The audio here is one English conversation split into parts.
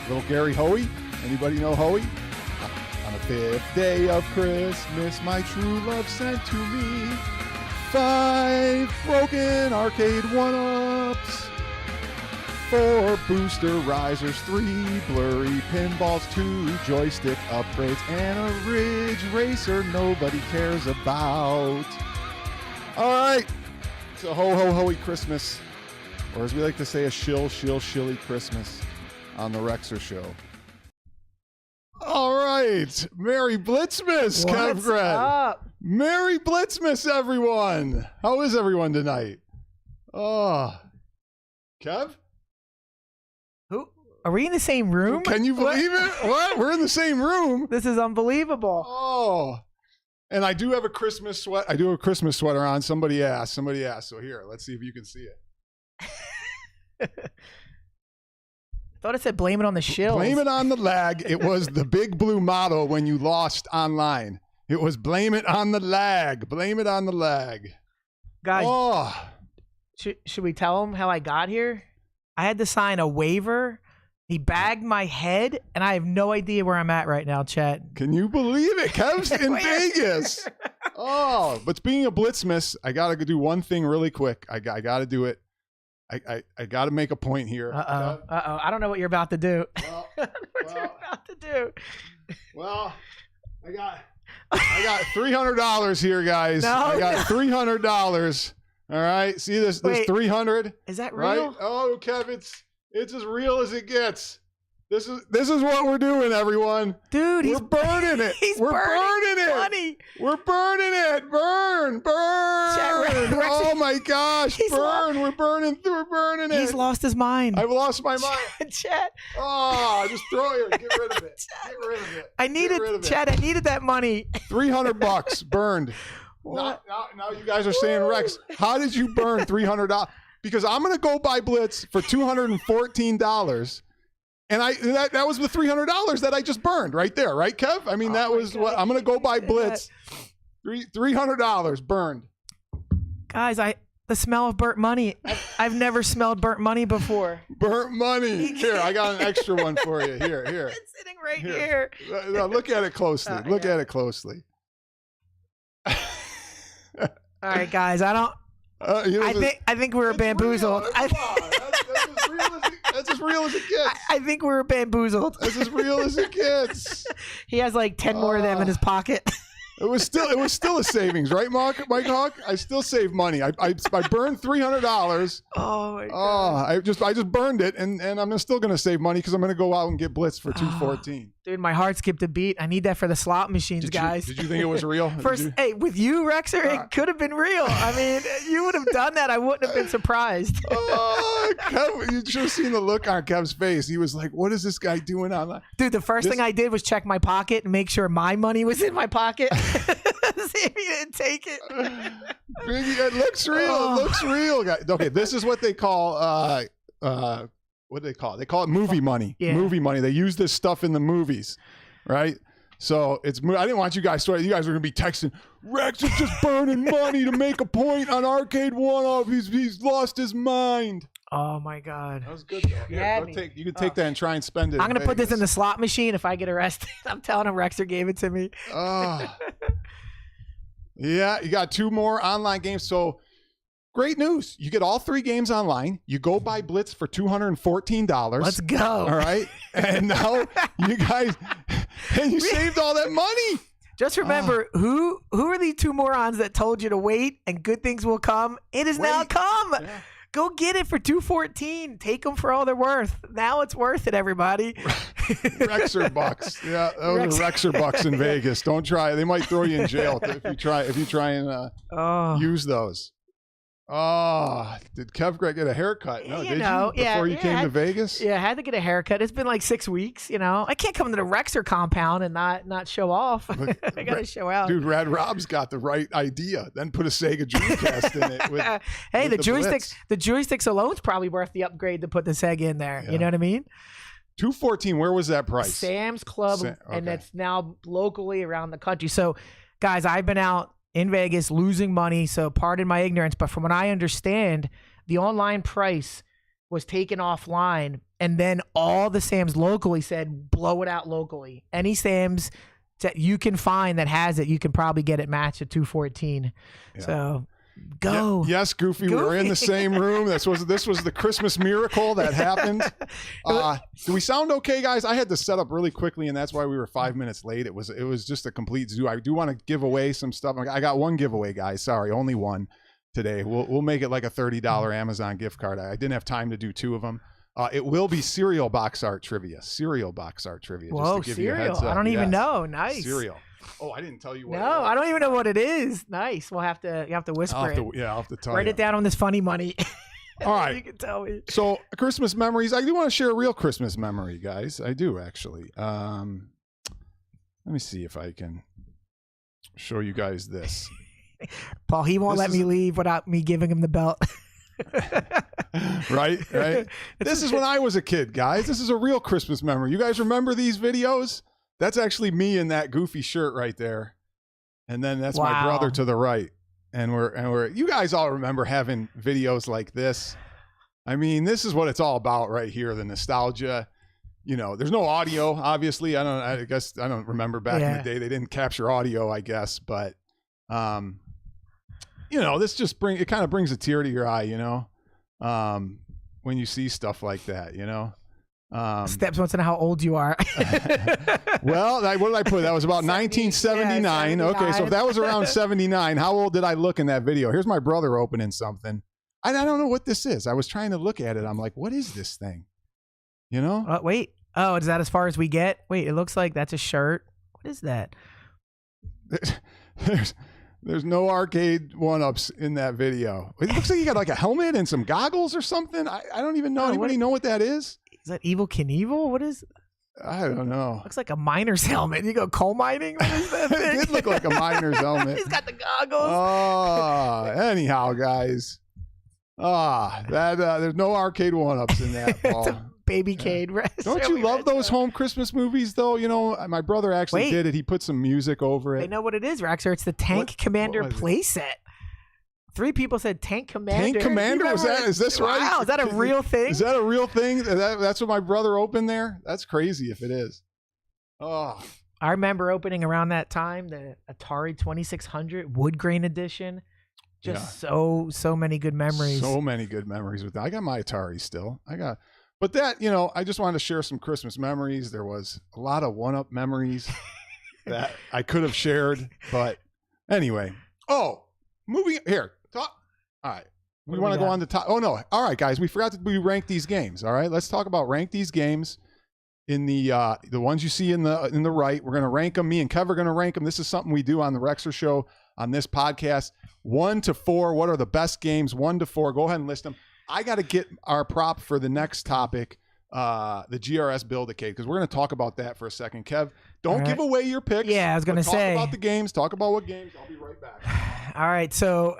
Little Gary Hoey. Anybody know Hoey? On the 5th day of Christmas, my true love sent to me 5 broken Arcade1Ups, 4 booster risers, 3 blurry pinballs, 2 joystick upgrades, and a Ridge Racer nobody cares about. All right, it's a ho-ho-hoey Christmas, or as we like to say, a shilly Christmas on the Rexer Show. All right, Merry Blitzmas, Kev Grant. Up? Merry Blitzmas, everyone. How is everyone tonight? Oh, Kev? Who? Are we in the same room? Can you believe it? What? We're in the same room. This is unbelievable. Oh, and I do have a Christmas sweat. I do have a Christmas sweater on. Somebody asked. So here, let's see if you can see it. I thought it said blame it on the shills. Blame it on the lag. It was the big blue motto when you lost online. It was blame it on the lag. Blame it on the lag. Guys, oh. should we tell him how I got here? I had to sign a waiver. He bagged my head, and I have no idea where I'm at right now, chat. Can you believe it? Kev's in Vegas. Oh, but being a Blitzmas, I got to do one thing really quick. I got to do it. I got to make a point here. Uh-oh. I don't know what you're about to do. Well, you're about to do. Well, I got $300 here, guys. No, I got $300. All right. See this? This 300. Is that real? Right? Oh, Kev, it's as real as it gets. This is what we're doing, everyone. Dude, we're burning it. We're burning it. Money. We're burning it. Burn. Oh my gosh. Burn. We're burning it. He's lost his mind. I've lost my mind. Chat. Oh, just throw it. Get rid of it. Get rid of it. I needed that money. $300 burned. Now you guys are saying, Rex, how did you burn $300? Because I'm going to go buy Blitz for $214. And that was the $300 that I just burned right there, right, Kev? I mean, that was what I'm going to go buy Blitz. $300 burned. Guys, the smell of burnt money. I've never smelled burnt money before. Burnt money. Here, I got an extra one for you. Here. It's sitting right here. No, look at it closely. Look at it closely. All right, guys. I think we were bamboozled. That's as real as it gets. I think we were bamboozled. That's as real as it gets. He has like 10 more of them in his pocket. It was still a savings, right, Mike Hawk? I still saved money. I burned $300. Oh my god. Oh, I just burned it, and I'm still gonna save money because I'm gonna go out and get Blitz for $214. Dude, my heart skipped a beat. I need that for the slot machines, guys. Did you think it was real? Hey, with you, Rexer, it could have been real. I mean, you would have done that. I wouldn't have been surprised. Oh, Kev, you should have seen the look on Kev's face. He was like, "What is this guy doing online?" Dude, the first thing I did was check my pocket and make sure my money was in my pocket. See if he didn't take it. It looks real. It looks real, guys. Okay, this is what they call what do they call it? They call it movie money. Yeah. Movie money. They use this stuff in the movies, right? So I didn't want you guys to. You guys were gonna be texting. Rex is just burning money to make a point on Arcade1Up. He's lost his mind. Oh my god. That was good though. You can take that and try and spend it. I'm gonna put this in the slot machine if I get arrested. I'm telling him Rexer gave it to me. Yeah, you got 2 more online games. So great news. You get all 3 games online. You go buy Blitz for $214. Let's go. All right. And now you guys, and you saved all that money. Just remember, who are these 2 morons that told you to wait and good things will come? It has now come. Yeah. Go get it for $214. Take them for all they're worth. Now it's worth it, everybody. Rexer bucks. Yeah, those are Rexer bucks in Vegas. Don't try. They might throw you in jail if you try and use those. Oh, did Kev Greg get a haircut? No, did you? Before you came to Vegas? Yeah, I had to get a haircut. It's been like 6 weeks, you know. I can't come to the Rexer compound and not show off. I got to show out. Dude, Rad Rob's got the right idea. Then put a Sega Dreamcast in it. Hey, the joysticks alone's probably worth the upgrade to put the Sega in there. Yeah. You know what I mean? $214, where was that price? Sam's Club, and it's now locally around the country. So, guys, I've been out in Vegas losing money, so pardon my ignorance, but from what I understand, the online price was taken offline and then all the Sams locally said blow it out locally. Any Sams that you can find that has it, you can probably get it matched at 214. Yeah. So go. Yeah, yes, Goofy. We were in the same room. This was the Christmas miracle that happened. Do we sound okay, guys? I had to set up really quickly, and that's why we were 5 minutes late. It was just a complete zoo. I do want to give away some stuff. I got one giveaway, guys. Sorry, only one today. We'll make it like a $30 Amazon gift card. I didn't have time to do 2 of them. It will be cereal box art trivia. Cereal box art trivia. Whoa, just to give cereal! You a heads up. I don't even know. Nice. Cereal. Oh, I didn't tell you what. No, I don't even know what it is. Nice. You have to whisper I'll have to tell you. Write it down on this funny money. All right. You can tell me. So Christmas memories. I do want to share a real Christmas memory, guys. I do actually. Let me see if I can show you guys this. Paul, he won't let me leave without me giving him the belt. Right. This is when I was a kid, guys. This is a real Christmas memory. You guys remember these videos? That's actually me in that goofy shirt right there. And then that's my brother to the right. And we're you guys all remember having videos like this. I mean, this is what it's all about right here, the nostalgia. You know, there's no audio, obviously. I guess I don't remember back in the day they didn't capture audio, I guess, but you know, this just kind of brings a tear to your eye, you know. When you see stuff like that, you know. Steps wants to know how old you are. Well, what did I put? That was about 1979. Okay, so if that was around 79, how old did I look in that video? Here's my brother opening something. I don't know what this is. I was trying to look at it. I'm like, what is this thing? You know? Wait. Oh, is that as far as we get? Wait, it looks like that's a shirt. What is that? There's no Arcade1Ups in that video. It looks like you got like a helmet and some goggles or something. I don't even know. Anybody know what that is? Is that Evil Knievel? What is? I don't know. Looks like a miner's helmet. You go coal mining? What is that thing? It did look like a miner's helmet. He's got the goggles. Oh, anyhow, guys. There's no Arcade1Ups in that, Paul. Build-a-Cade. Don't you love those home Christmas movies, though? You know, my brother actually did it. He put some music over it. They know what it is, Rexer. It's the Tank Commander playset. 3 people said Tank Commander. Tank Commander? Is this right? Wow, is that a real thing? Is that a real thing? That's what my brother opened there? That's crazy if it is. Oh. I remember opening around that time the Atari 2600 wood grain edition. Just so many good memories. So many good memories with that. I got my Atari still. But that, you know, I just wanted to share some Christmas memories. There was a lot of 1-up memories that I could have shared. But anyway. Oh, moving here. All right. We want to go on the top. Oh, no. All right, guys. We forgot to rank these games. All right. Let's talk about rank these games in the ones you see in the right. We're going to rank them. Me and Kev are going to rank them. This is something we do on the Rexer Show on this podcast. 1 to 4. What are the best games? 1 to 4. Go ahead and list them. I got to get our prop for the next topic, the GRS Build-a-Cade, because we're going to talk about that for a second. Kev, don't give away your picks. Yeah, I was going to say. Talk about the games. Talk about what games. I'll be right back. All right, so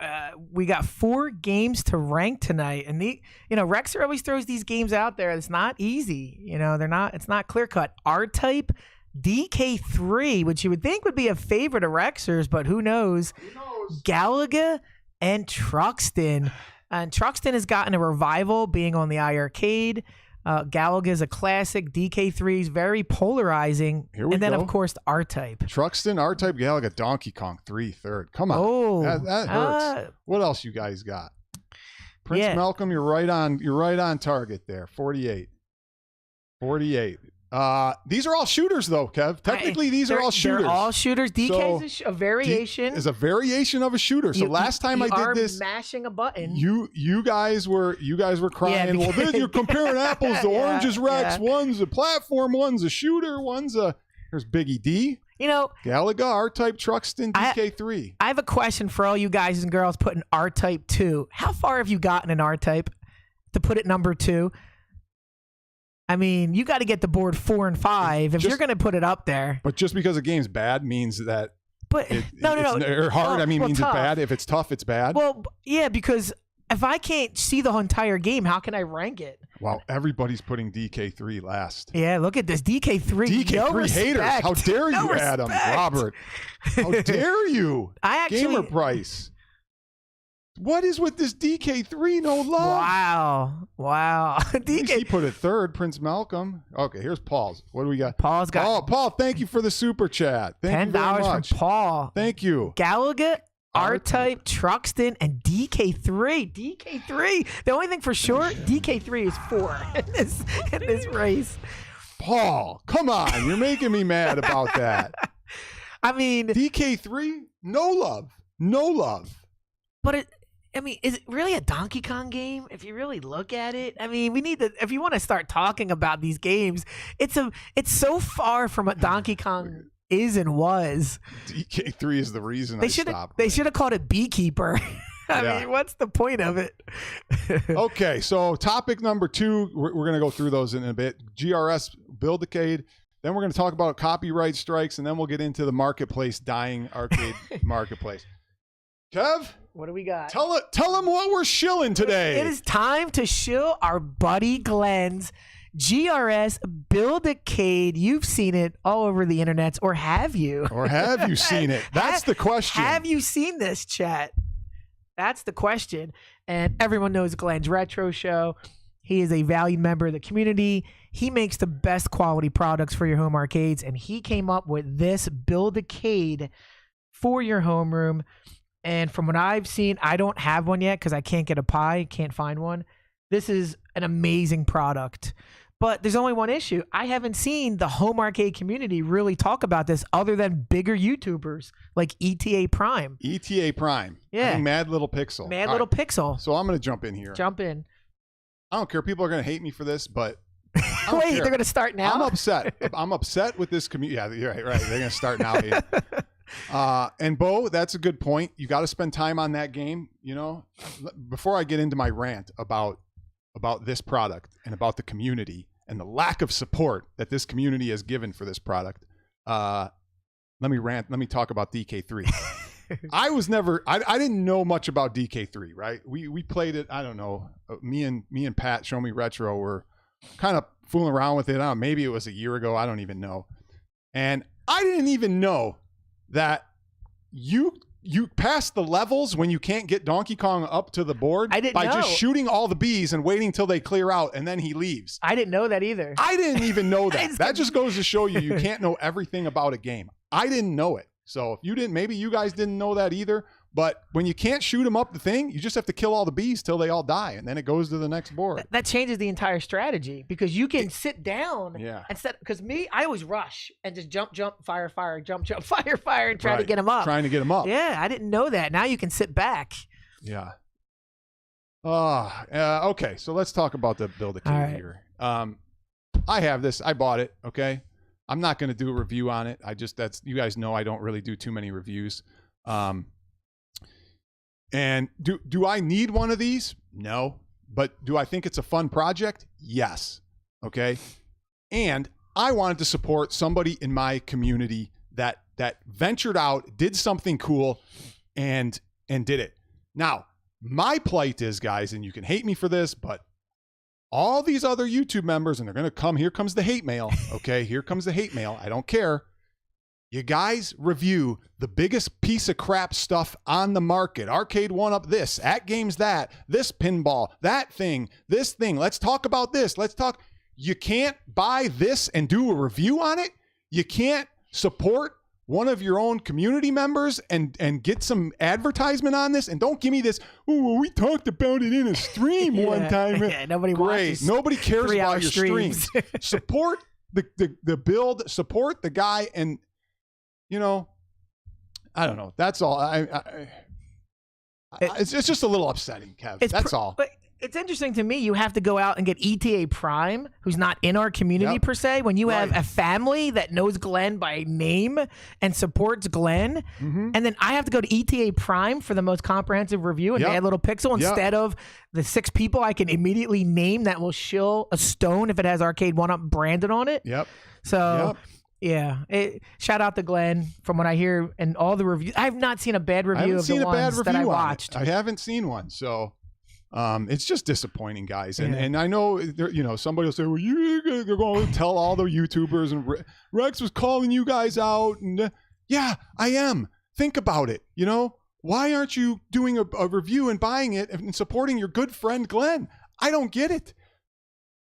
we got 4 games to rank tonight, and Rexer always throws these games out there. It's not easy. You know, it's not clear cut. R-Type, DK3, which you would think would be a favorite of Rexer's, but who knows? Galaga and Truxton. And Truxton has gotten a revival being on the Arcade. Galaga is a classic. DK3 is very polarizing. And then, of course, the R-Type. Truxton, R-Type, Galaga, Donkey Kong 3/3. Come on. Oh, that hurts. What else you guys got? Prince Malcolm, you're right on target there. 48. These are all shooters, though, Kev. Technically, these are all shooters. They're all shooters. DK is a variation. Is a variation of a shooter. So last time I did this, mashing a button. You guys were crying. Well, then you're comparing apples to oranges. Rex. One's a platform. One's a shooter. There's Biggie D. You know, Galaga, R-Type, Truxton, DK3. I have a question for all you guys and girls putting R-Type 2. How far have you gotten in R-Type to put it number 2? I mean, you got to get the board 4 and 5 if you're going to put it up there. But just because a game's bad means that no. Or hard, means it's bad. If it's tough, it's bad. Well, yeah, because if I can't see the entire game, how can I rank it? Well, everybody's putting DK3 last. Yeah, look at this. DK3 haters. How dare you, Adam? Robert. How dare you? Gamer Price. What is with this DK3 no love? Wow. At least he put it third, Prince Malcolm. Okay, here's Paul's. What do we got? Paul's got Paul, thank you for the super chat. Thank you very much. $10 from Paul. Thank you. Galaga, R-Type, Truxton, and DK3. DK3. The only thing for sure, DK3 is 4 in this race. Paul, come on. You're making me mad about that. I mean, DK3, no love. No love. But is it really a Donkey Kong game? If you really look at it, I mean, we need to. If you want to start talking about these games, it's so far from what Donkey Kong is and was. DK3 is the reason they should have called it Beekeeper. I mean, what's the point of it? Okay, so topic number 2, we're going to go through those in a bit. GRS Build-a-Cade. Then we're going to talk about copyright strikes, and then we'll get into the marketplace, dying arcade marketplace. Kev, what do we got? Tell them what we're shilling today. It is time to shill our buddy Glenn's GRS Build-a-Cade. You've seen it all over the internet, or have you? Or have you seen it? That's the question. Have you seen this, chat? That's the question. And everyone knows Glenn's Retro Show. He is a valued member of the community. He makes the best quality products for your home arcades, and he came up with this Build-a-Cade for your homeroom. And from what I've seen, I don't have one yet because I can't get a Pi, can't find one. This is an amazing product. But there's only one issue. I haven't seen the home arcade community really talk about this other than bigger YouTubers like ETA Prime. ETA Prime. Yeah. Mad Little Pixel. Mad Little Pixel. So I'm going to jump in here. Jump in. I don't care. People are going to hate me for this, but wait, they're going to start now? I'm upset. I'm upset with this community. Yeah, you're right. They're going to start now. And Bo, that's a good point. You got to spend time on that game. You know, before I get into my rant about this product and about the community and the lack of support that this community has given for this product, let me talk about DK3. I didn't know much about DK3, right? We played it. I don't know. Me and Pat, Show Me Retro, were kind of fooling around with it. I don't know, maybe it was a year ago. I don't even know. And I didn't even know that you pass the levels when you can't get Donkey Kong up to the board by just shooting all the bees and waiting till they clear out, and then he leaves. I didn't know that either. I didn't even know that. That just goes to show you can't know everything about a game. I didn't know it. So if you didn't, maybe you guys didn't know that either. But when you can't shoot them up the thing, you just have to kill all the bees till they all die, and then it goes to the next board. That changes the entire strategy because you can sit down instead. Because I always rush and just jump, fire, jump, fire, and try to get them up. Trying to get them up. Yeah, I didn't know that. Now you can sit back. Yeah. Okay, so let's talk about the Build-a-Cade here. I have this. I bought it. Okay. I'm not going to do a review on it. You guys know I don't really do too many reviews. And do I need one of these? No. But do I think it's a fun project? Yes. Okay. And I wanted to support somebody in my community that ventured out, did something cool, and did it. Now, my plight is, guys, and you can hate me for this, but all these other YouTube members, and they're going to come, here comes the hate mail. Okay. Here comes the hate mail. I don't care. You guys review the biggest piece of crap stuff on the market. Arcade1Up this, At Games that, this pinball, that thing, this thing. Let's talk about this. You can't buy this and do a review on it. You can't support one of your own community members and get some advertisement on this. And don't give me this, oh, we talked about it in a stream one time. Yeah, nobody watches. Nobody cares about your streams. Support the build, support the guy, and you know, I don't know. That's all. It's just a little upsetting, Kev. That's all. But it's interesting to me. You have to go out and get ETA Prime, who's not in our community per se. When you have a family that knows Glenn by name and supports Glenn, and then I have to go to ETA Prime for the most comprehensive review and Mad Little Pixel instead of the 6 people I can immediately name that will shill a stone if it has Arcade1Up branded on it. So. Yeah. Shout out to Glenn. From what I hear and all the reviews, I have not seen a bad review of the ones that I watched. I haven't seen one. So it's just disappointing, guys. And I know, somebody will say, well, you're going to tell all the YouTubers, and Rex was calling you guys out. And yeah, I am. Think about it. Why aren't you doing a review and buying it and supporting your good friend Glenn? I don't get it.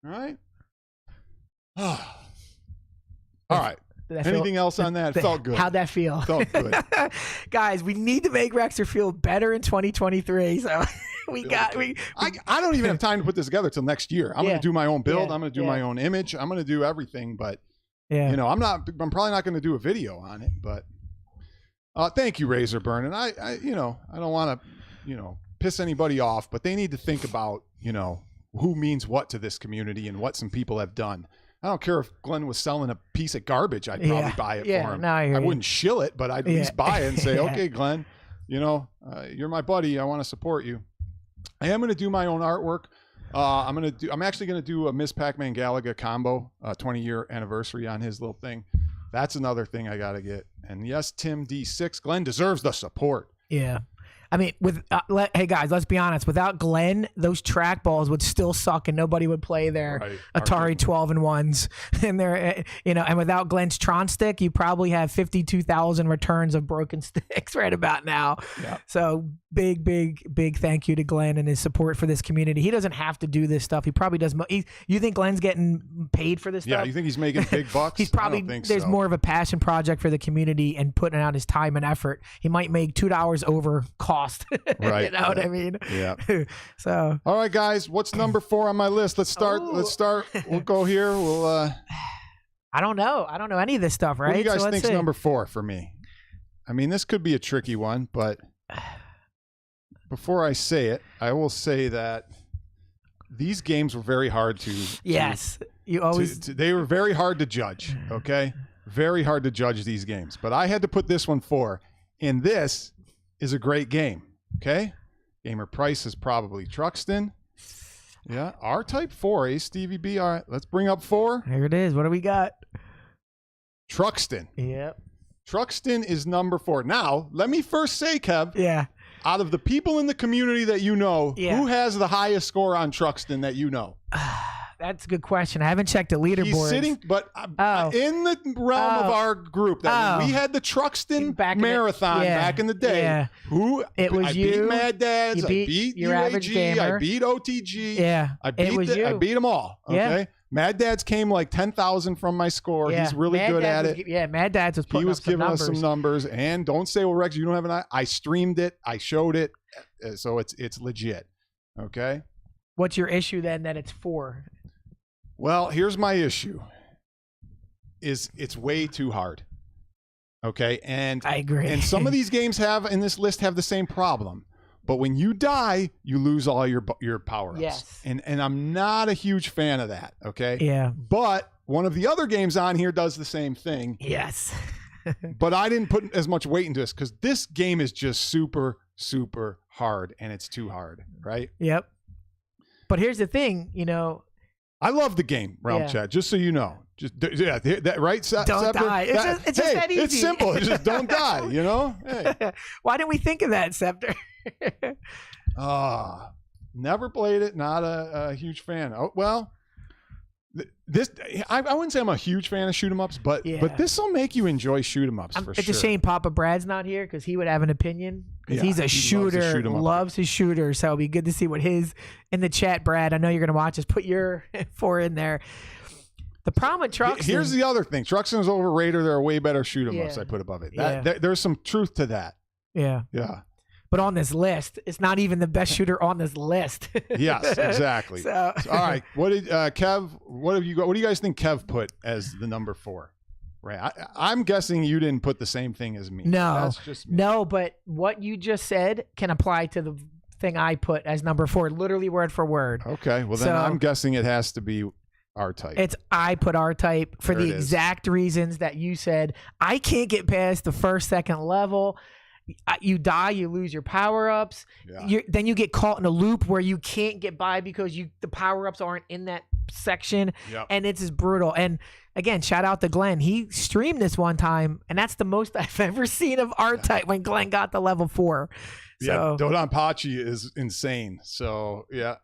All right. All right. Anything else on that? It felt good. How'd that feel? Felt good. Guys, we need to make Rexer feel better in 2023. So I don't even have time to put this together till next year. I'm going to do my own build. I'm going to do my own image. I'm going to do everything, but you know, I'm probably not going to do a video on it, but thank you, Razorburn. And I you know, I don't want to, you know, piss anybody off, but they need to think about, you know, who means what to this community and what some people have done. I don't care if Glenn was selling a piece of garbage. I'd probably buy it for him. No, I wouldn't shill it, but I'd at least buy it and say, okay, Glenn, you know, you're my buddy. I want to support you. I am going to do my own artwork. I'm actually going to do a Miss Pac-Man Galaga combo, 20-year anniversary on his little thing. That's another thing I got to get. And yes, Tim D6, Glenn deserves the support. Yeah. I mean, hey guys, let's be honest. Without Glenn, those trackballs would still suck, and nobody would play their Atari 12-in-1s. And they're, you know, and without Glenn's Tron stick, you probably have 52,000 returns of broken sticks right about now. Yep. So big thank you to Glenn and his support for this community. He doesn't have to do this stuff. He probably does. You think Glenn's getting paid for this stuff? Yeah, you think he's making big bucks? He's probably, there's more of a passion project for the community and putting out his time and effort. He might make $2 over cost. Right. You know what I mean? Yeah. So. All right, guys. What's number 4 on my list? Let's start. We'll go here. We'll. I don't know any of this stuff, right? What do you guys think's number 4 for me? I mean, this could be a tricky one, but before I say it, I will say that these games were very hard to. Yes, you always. They were very hard to judge. Okay, very hard to judge these games, but I had to put this one 4, and this is a great game. Okay, gamer price is probably Truxton. Yeah, R-Type 4, Stevie B. All right, let's bring up 4. Here it is. What do we got? Truxton. Yep. Truxton is number 4. Now, let me first say, Kev. Yeah. Out of the people in the community that you know, who has the highest score on Truxton that you know? That's a good question. I haven't checked the leaderboard. He's sitting, but in the realm of our group, that when we had the Truxton marathon back in the day, it was I you. beat Mad Dads, I beat your average UAG, gamer. I beat OTG, I beat them all. Okay, Mad Dads came like 10,000 from my score. He's really good at it. Mad Dads was putting He was giving us some numbers, and don't say, well, Rex, you don't have an eye. I streamed it, I showed it, so it's legit. Okay. What's your issue then that it's 4? Well, here's my issue. It's way too hard. Okay, and I agree. And some of these games in this list have the same problem. But when you die, you lose all your power-ups. Yes. And I'm not a huge fan of that, okay? Yeah. But one of the other games on here does the same thing. Yes. But I didn't put as much weight into this because this game is just super, super hard, and it's too hard, right? Yep. But here's the thing, you know. I love the game, Realm Chat, just so you know. Just that, right? Don't die. It's just that easy. It's simple. It's just don't die, you know? Hey. Why didn't we think of that, Scepter? Never played it. Not a huge fan. Oh, well, I wouldn't say I'm a huge fan of shoot 'em ups, but this will make you enjoy shoot 'em ups for sure. It's a shame Papa Brad's not here because he would have an opinion. Because he's a shooter, loves his shooter. So it'd be good to see what his in the chat, Brad. I know you're gonna watch us. Put your 4 in there. The problem with Truxton. Here's the other thing. Truxton is overrated. There are way better shoot 'em ups I put above it. There's some truth to that. Yeah. Yeah. But on this list, it's not even the best shooter on this list. Yes, exactly. All right. What did Kev? What have you got? What do you guys think Kev put as the number 4? Right. I'm guessing you didn't put the same thing as me. No. That's just me. No, but what you just said can apply to the thing I put as number 4, literally word for word. Okay. Well, then I'm guessing it has to be R-Type. I put R-Type for the exact reasons that you said. I can't get past the first, second level. You die, you lose your power-ups. Then you get caught in a loop where you can't get by because the power-ups aren't in that section. And it's just brutal. And again, shout out to Glenn. He streamed this one time, and that's the most I've ever seen of R-Type when Glenn got to level 4. So, Dodonpachi is insane. So, yeah.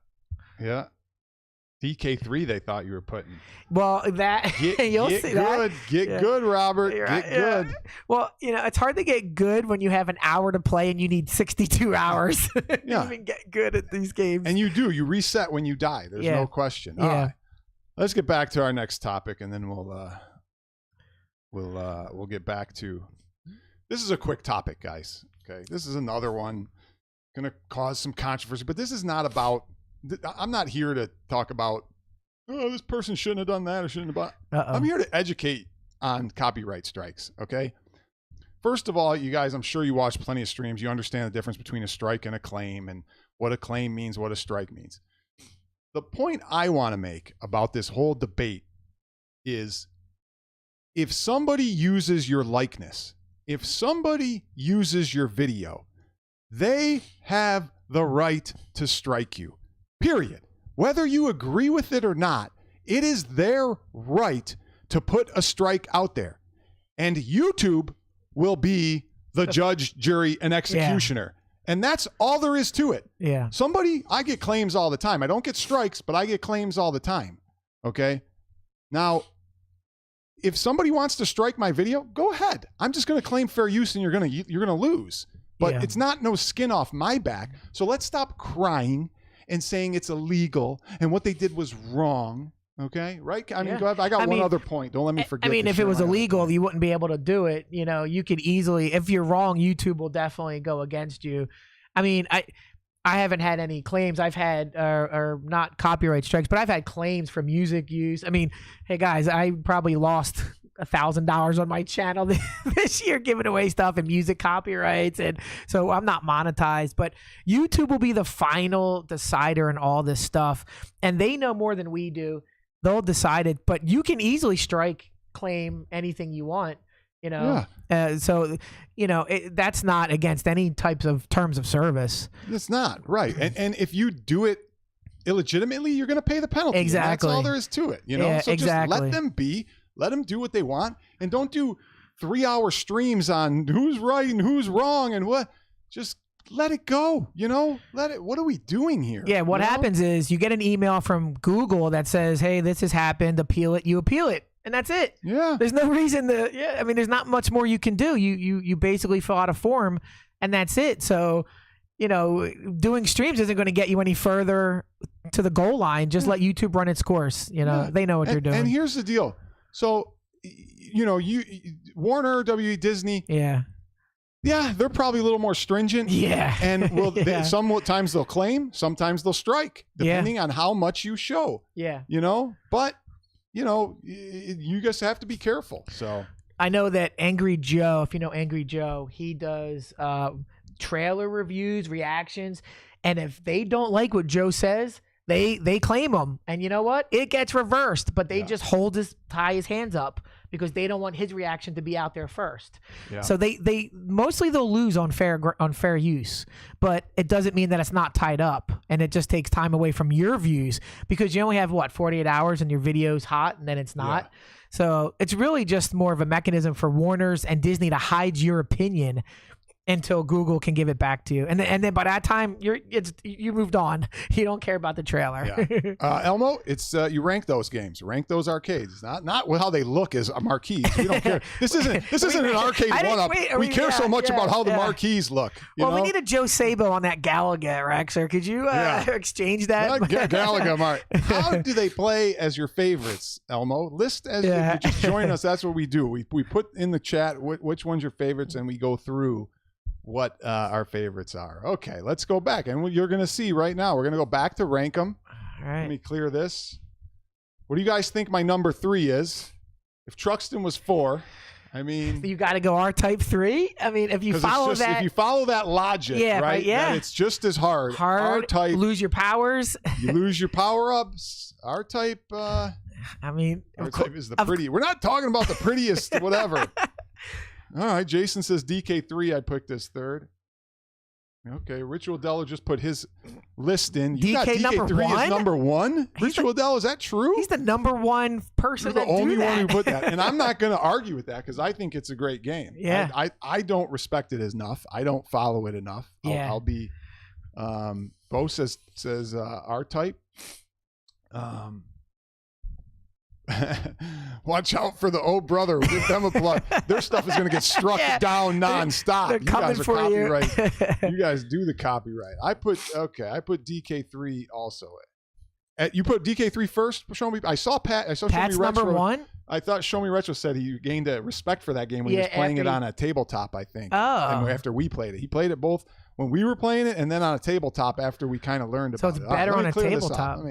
DK3 they thought you were putting. Well, that you'll see good. that. Get good, Robert. Get good. Well, it's hard to get good when you have an hour to play and you need 62 hours to even get good at these games. And you do. You reset when you die. There's no question. All right. Let's get back to our next topic, and then we'll get back to. This is a quick topic, guys. Okay, this is another one going to cause some controversy, but this is not about. I'm not here to talk about, oh, this person shouldn't have done that or shouldn't have. I'm here to educate on copyright strikes, okay? First of all, you guys, I'm sure you watch plenty of streams. You understand the difference between a strike and a claim and what a claim means, what a strike means. The point I want to make about this whole debate is if somebody uses your likeness, if somebody uses your video, they have the right to strike you. Period. Whether you agree with it or not, it is their right to put a strike out there. And YouTube will be the judge, jury, and executioner. And that's all there is to it. Yeah. I get claims all the time. I don't get strikes, but I get claims all the time. Okay? Now, if somebody wants to strike my video, go ahead. I'm just going to claim fair use and you're going to lose. But it's not no skin off my back. So let's stop crying and saying it's illegal and what they did was wrong. Okay, right? I mean, go ahead. I got one other point. Don't let me forget. I mean, if it was illegal, you wouldn't be able to do it. You could easily, if you're wrong, YouTube will definitely go against you. I mean, I haven't had any claims. I've had, or not copyright strikes, but I've had claims for music use. I mean, hey guys, I probably lost $1,000 on my channel this year giving away stuff and music copyrights, and so I'm not monetized, but YouTube will be the final decider in all this stuff, and they know more than we do. They'll decide it, but you can easily strike claim anything you want, so that's not against any types of terms of service. It's not, right? And if you do it illegitimately, you're going to pay the penalty. Exactly. That's all there is to it. So just let them be. Let them do what they want, and don't do 3-hour streams on who's right and who's wrong and what. Just let it go. Let it. What are we doing here? Yeah. What happens is you get an email from Google that says, "Hey, this has happened. Appeal it." You appeal it, and that's it. Yeah. There's no reason to. Yeah. I mean, there's not much more you can do. You basically fill out a form, and that's it. So, doing streams isn't going to get you any further to the goal line. Just let YouTube run its course. They know what they're doing. And here's the deal. So, Warner, Disney. Yeah, they're probably a little more stringent. Yeah. And sometimes they'll claim, sometimes they'll strike, depending on how much you show. Yeah. But, you just have to be careful. So I know that Angry Joe, if you know Angry Joe, he does trailer reviews, reactions. And if they don't like what Joe says, they claim him, and you know what? It gets reversed, but they just tie his hands up because they don't want his reaction to be out there first. Yeah. So they mostly they'll lose on fair use, but it doesn't mean that it's not tied up, and it just takes time away from your views because you only have 48 hours and your video's hot, and then it's not. Yeah. So it's really just more of a mechanism for Warner's and Disney to hide your opinion until Google can give it back to you, and then by that time you moved on. You don't care about the trailer. Yeah. Elmo, it's you rank those games, rank those arcades, not how they look as marquees. We don't care. This isn't an arcade one-up. We care so much about how the marquees look. We need a Joe Sabo on that Galaga, Rexer. Could you exchange that? Galaga, Mark. How do they play as your favorites, Elmo? List as you just join us. That's what we do. We put in the chat which one's your favorites, and we go through what our favorites are. Okay, let's go back, and you're going to see right now. We're going to go back to rank them. All right. Let me clear this. What do you guys think my number 3 is? If Truxton was 4, I mean, you got to go R-Type 3. I mean, if you follow that logic, right? Yeah, it's just as hard. R-Type, lose your powers. You lose your power-ups. R-Type. I mean, R-Type is the pretty. We're not talking about the prettiest, whatever. All right, Jason says DK3. I picked this 3rd. Okay, Ritual Dello just put his list in. You got DK3 as number 1? Ritual Dello, is that true? He's the number 1 person. You're the only one who put that. And I'm not going to argue with that because I think it's a great game. Yeah. I don't respect it enough. I don't follow it enough. Yeah. I'll be Bo says R-Type. Watch out for the old brother. Give them a plug. Their stuff is going to get struck down nonstop. They're You guys are for copyright. You guys do the copyright. I put DK3 also. You put DK3 first. Show me. I saw Pat's Show Me Retro. number one. I thought Show Me Retro said he gained a respect for that game when he was playing it on a tabletop, I think. Oh. And after we played it. He played it both when we were playing it and then on a tabletop after we kind of learned about it. So it's better on a tabletop.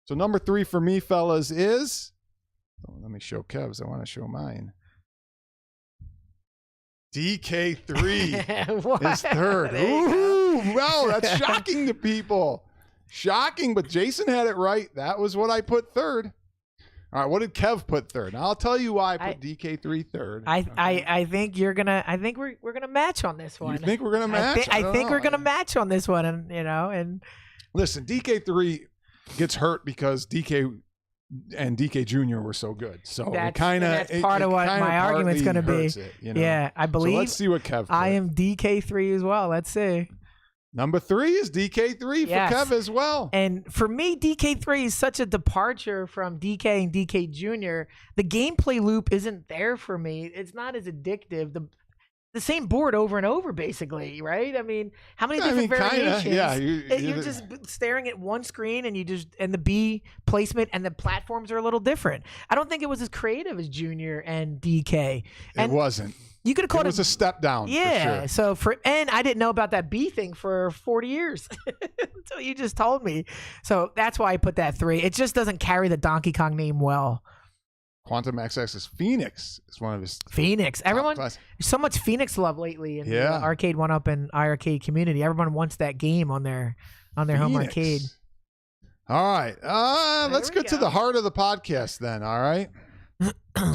So number 3 for me, fellas, is... let me show Kev's. I want to show mine. DK3 is third. Ooh, wow, that's shocking to people. Shocking, but Jason had it right. That was what I put third. All right, what did Kev put third? Now I'll tell you why I put DK3 third. I think you're gonna. I think we're gonna match on this one. You think we're gonna match? I think we're gonna match on this one, and listen, DK3 gets hurt because DK and DK Jr. were so good. So that's part of what my argument's going to be. Yeah, I believe. So let's see what Kev put. I am DK3 as well. Let's see. Number 3 is DK3 for Kev as well. And for me, DK3 is such a departure from DK and DK Jr. The gameplay loop isn't there for me. It's not as addictive. The same board over and over, basically, right? I mean, how many different variations? Yeah, you're just staring at one screen, and the B placement and the platforms are a little different. I don't think it was as creative as Junior and DK. And it wasn't. You could have called it was a step down. Yeah. For sure. And I didn't know about that B thing for 40 years until you just told me. So that's why I put that 3. It just doesn't carry the Donkey Kong name well. Quantum XX's Phoenix is one of his Phoenix. Everyone, there's so much Phoenix love lately in the Arcade1Up and iArcade community. Everyone wants that game on their home arcade. All right, let's get to the heart of the podcast then. All right.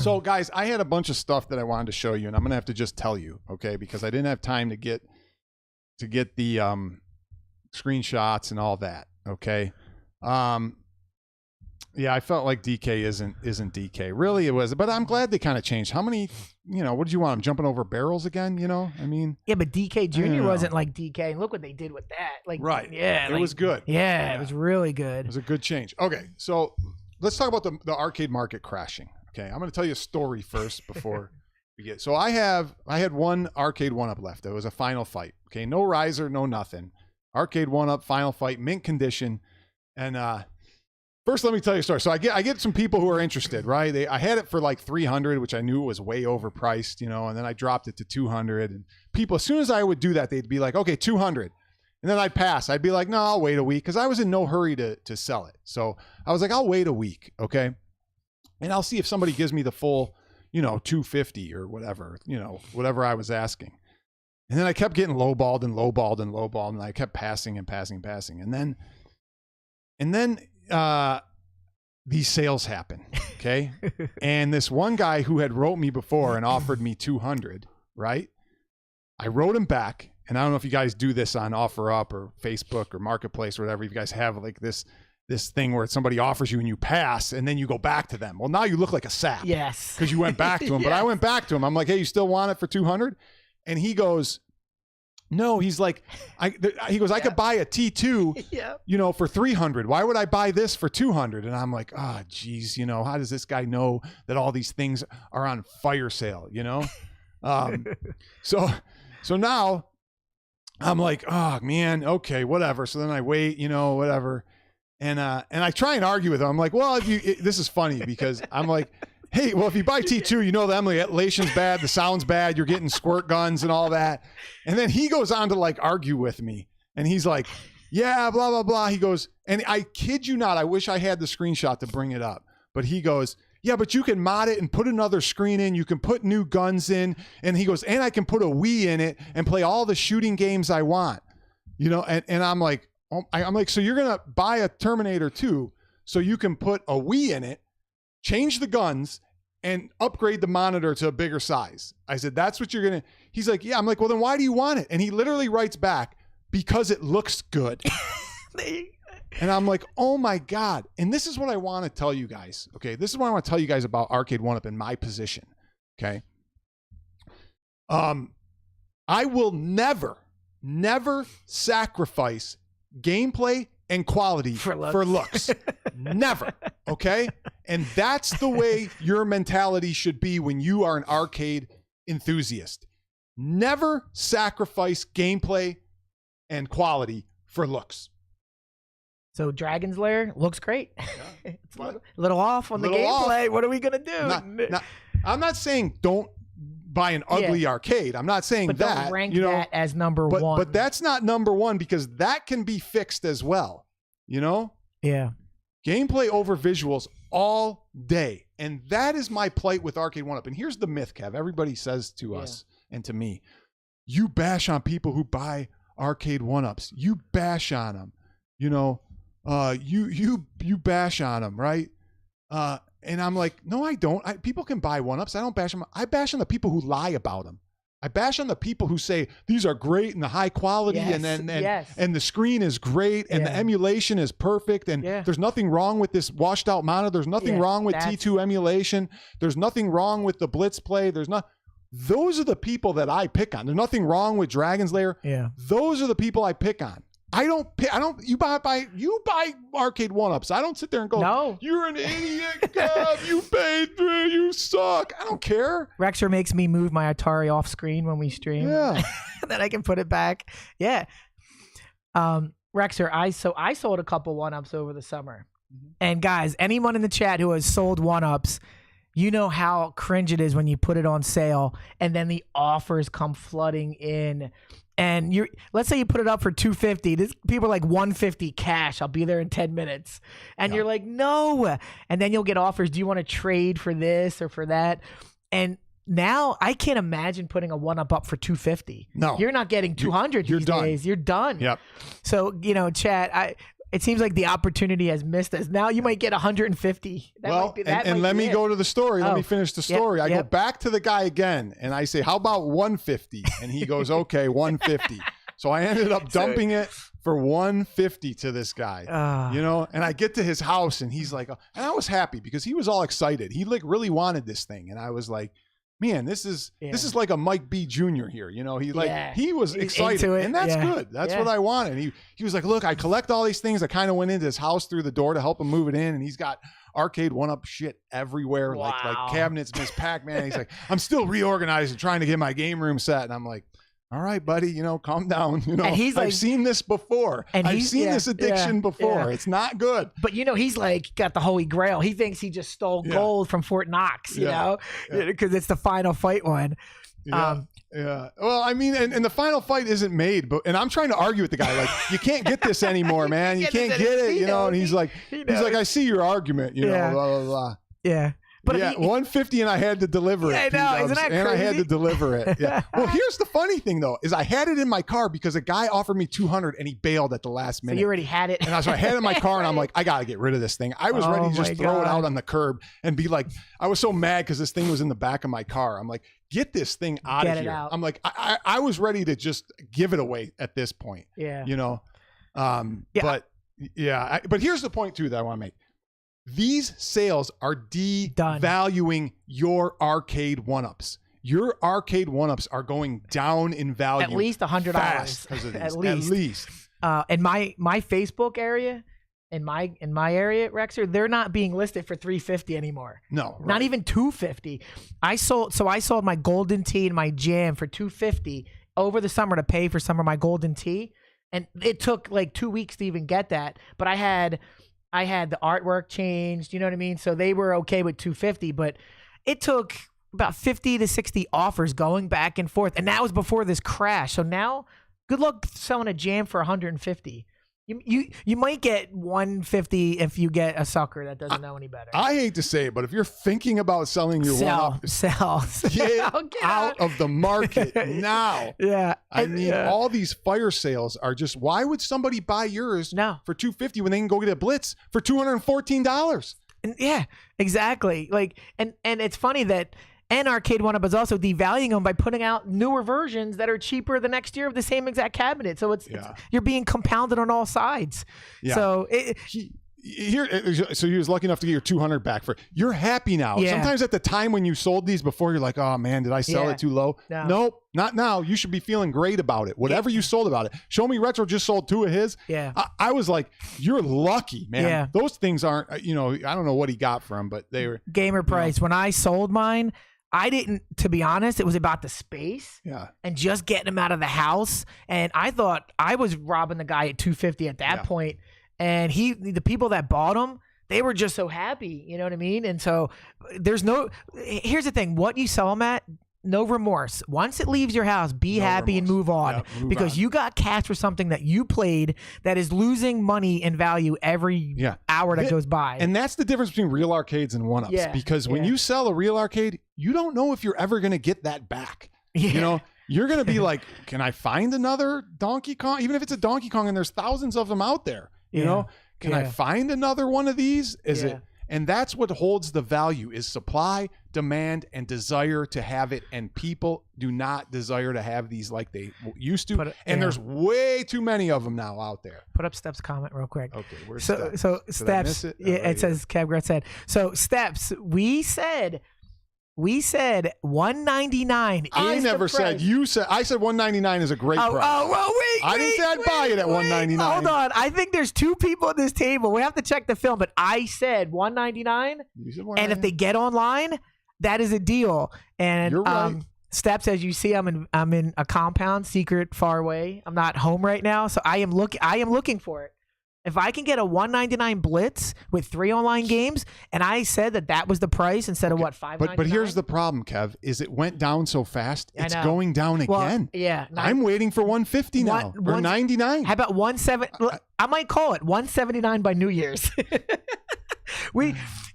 So guys, I had a bunch of stuff that I wanted to show you, and I'm gonna have to just tell you, okay, because I didn't have time to get the screenshots and all that. Okay. Yeah, I felt like DK isn't DK. Really, it was, but I'm glad they kind of changed. How many, what did you want? I'm jumping over barrels again, I mean. Yeah, but DK Jr. wasn't like DK. And look what they did with that. Like, right. Yeah. It was good. Yeah, it was really good. It was a good change. Okay, so let's talk about the arcade market crashing. Okay, I'm going to tell you a story first before we get. So I had one Arcade1Up left. It was a final fight. Okay, no riser, no nothing. Arcade1Up final fight, mint condition, and first, let me tell you a story. So I get some people who are interested, right? I had it for like 300, which I knew was way overpriced, and then I dropped it to 200. And people, as soon as I would do that, they'd be like, okay, 200. And then I'd pass. I'd be like, no, I'll wait a week, because I was in no hurry to sell it. So I was like, I'll wait a week, okay? And I'll see if somebody gives me the full, 250 or whatever, whatever I was asking. And then I kept getting lowballed and lowballed and lowballed, and I kept passing and passing and passing. And then these sales happen, okay? And this one guy who had wrote me before and offered me 200, right? I wrote him back, and I don't know if you guys do this on OfferUp or Facebook or Marketplace or whatever. If you guys have like this thing where somebody offers you and you pass, and then you go back to them. Well, now you look like a sap. Yes. Because you went back to him. But I went back to him. I'm like, hey, you still want it for 200? And he goes, no, he's like, he goes, I could buy a T2, for 300. Why would I buy this for 200? And I'm like, geez, how does this guy know that all these things are on fire sale, So now I'm like, oh man, okay, whatever. So then I wait, whatever. And I try and argue with him. I'm like, well, this is funny because I'm like, hey, well, if you buy T2, the emulation's bad, the sound's bad, you're getting squirt guns and all that. And then he goes on to like argue with me. And he's like, yeah, blah, blah, blah. He goes, and I kid you not, I wish I had the screenshot to bring it up. But he goes, yeah, but you can mod it and put another screen in. You can put new guns in. And he goes, and I can put a Wii in it and play all the shooting games I want. And I'm like, so you're going to buy a Terminator 2 so you can put a Wii in it, change the guns, and upgrade the monitor to a bigger size. I said, that's what you're going to... He's like, yeah. I'm like, well, then why do you want it? And he literally writes back, because it looks good. And I'm like, oh my God. And this is what I want to tell you guys. Okay, this is what I want to tell you guys about Arcade1Up in my position. Okay. I will never sacrifice gameplay and quality for looks. Never. Okay? And that's the way your mentality should be when you are an arcade enthusiast. Never sacrifice gameplay and quality for looks. So Dragon's Lair looks great. Yeah. It's a little off on the gameplay. What are we going to do? I'm not saying don't buy an ugly arcade. I'm not saying but that. Don't rank that as number one. But that's not number one because that can be fixed as well. You know? Yeah. Gameplay over visuals all day. And that is my plight with Arcade1Up. And here's the myth, Kev. Everybody says to us and to me, you bash on people who buy Arcade1Ups. You bash on them. You know, you bash on them, right? And I'm like, no, I don't. People can buy 1-ups. I don't bash them. I bash on the people who lie about them. I bash on the people who say these are great and the high quality and the screen is great and the emulation is perfect and there's nothing wrong with this washed out monitor. There's nothing wrong with T2 emulation. There's nothing wrong with the Blitz play. Those are the people that I pick on. There's nothing wrong with Dragon's Lair. Yeah. Those are the people I pick on. You buy Arcade1Ups. I don't sit there and go, no, you're an idiot, God, you paid for it, you suck. I don't care. Rexer makes me move my Atari off screen when we stream. Yeah. Then I can put it back. Yeah. Rexer, I sold a couple 1-ups over the summer. Mm-hmm. And guys, anyone in the chat who has sold 1-ups, you know how cringe it is when you put it on sale and then the offers come flooding in. And let's say you put it up for $250. People are like $150 cash. I'll be there in 10 minutes. And you're like, no. And then you'll get offers. Do you want to trade for this or for that? And now I can't imagine putting a 1-up up for $250. No, you're not getting 200 these days. You're done. Yep. So, chat, it seems like the opportunity has missed us. Now you might get 150. Let me go to the story. Let me finish the story. I go back to the guy again and I say, how about 150? And he goes, okay, 150. So I ended up dumping it for 150 to this guy, and I get to his house and he's like, and I was happy because he was all excited. He really wanted this thing. And I was like, man, this is like a Mike B. Jr. here. He was excited, and that's good. That's what I wanted. He was like, look, I collect all these things. I kind of went into his house through the door to help him move it in, and he's got Arcade1Up shit everywhere, like cabinets, Miss Pac-Man. He's like, I'm still reorganizing, trying to get my game room set, and I'm like, all right, buddy, calm down. And he's like, I've seen this before. I've seen this addiction before. Yeah. It's not good. But he's like got the holy grail. He thinks he just stole gold from Fort Knox, because it's the final fight one. Yeah. Well, I mean, and the final fight isn't made, and I'm trying to argue with the guy, like, you can't get this anymore, man. You can't get it, and he's like, I see your argument, blah, blah, blah. Yeah. But 150 and I had to deliver it. I know. Isn't that crazy? And I had to deliver it. Yeah. Well, here's the funny thing though, is I had it in my car because a guy offered me 200 and he bailed at the last minute. So you already had it. And I had it in my car and I'm like, I got to get rid of this thing. I was ready to just throw it out on the curb and be like, I was so mad because this thing was in the back of my car. I'm like, get this thing out of here. I'm like, I was ready to just give it away at this point. Yeah. But here's the point too that I want to make. These sales are devaluing your Arcade1Ups. Your Arcade1Ups are going down in value. At least $100. At least. In my Facebook area, in my area, Rexer, they're not being listed for $350 anymore. No, right. Not even $250. I sold my Golden Tee and my Jam for $250 over the summer to pay for some of my Golden Tee, and it took like 2 weeks to even get that. But I had the artwork changed, you know what I mean? So they were okay with $250, but it took about 50 to 60 offers going back and forth. And that was before this crash. So now, good luck selling a Jam for $150. You might get $150 if you get a sucker that doesn't know any better. I hate to say it, but if you're thinking about selling your sell, get out of the market now. Yeah. I mean, all these fire sales are just, why would somebody buy yours for $250 when they can go get a Blitz for $214? Yeah, exactly. Like, and it's funny that Arcade1Up is also devaluing them by putting out newer versions that are cheaper the next year of the same exact cabinet. So it's you're being compounded on all sides. Yeah. So So you was lucky enough to get your 200 back for. You're happy now. Yeah. Sometimes at the time when you sold these before, you're like, oh man, did I sell it too low? No. Nope, not now. You should be feeling great about it. Whatever you sold about it. Show Me Retro just sold 2 of his. Yeah. I was like, you're lucky, man. Yeah. Those things aren't. I don't know what he got from, but they were gamer price. When I sold mine, I didn't, to be honest, it was about the space and just getting him out of the house. And I thought I was robbing the guy at $250 at that point. And the people that bought him, they were just so happy. You know what I mean? And so here's the thing. What you sell them at, no remorse. Once it leaves your house, be happy and move on. Because you got cash for something that you played that is losing money and value every hour that goes by. And that's the difference between real arcades and one-ups. Yeah. Because when you sell a real arcade, you don't know if you're ever going to get that back. You know? You're going to be like, can I find another Donkey Kong? Even if it's a Donkey Kong and there's thousands of them out there. You know, can I find another one of these? And that's what holds the value is supply, demand, and desire to have it. And people do not desire to have these like they used to. And there's way too many of them now out there. Put up Steps' comment real quick. Okay, where's Steps? So Steps, it says, Cabgrat said, so Steps, we said $199 is I never said you said. I said $199 is a great price. Oh, well, wait. I didn't say I'd buy it at $199. Hold on. I think there's 2 people at this table. We have to check the film, but I said $199. You said $199. And if they get online, that is a deal. And you're right. Steps, as you see, I'm in a compound, secret, far away. I'm not home right now, so I am looking for it. If I can get a $199 Blitz with 3 online games, and I said that was the price instead of what, $5.99? But here's the problem, Kev, is it went down so fast, it's going down again. Yeah. I'm waiting for $150 now, or $99. How about $170? I might call it $179 by New Year's.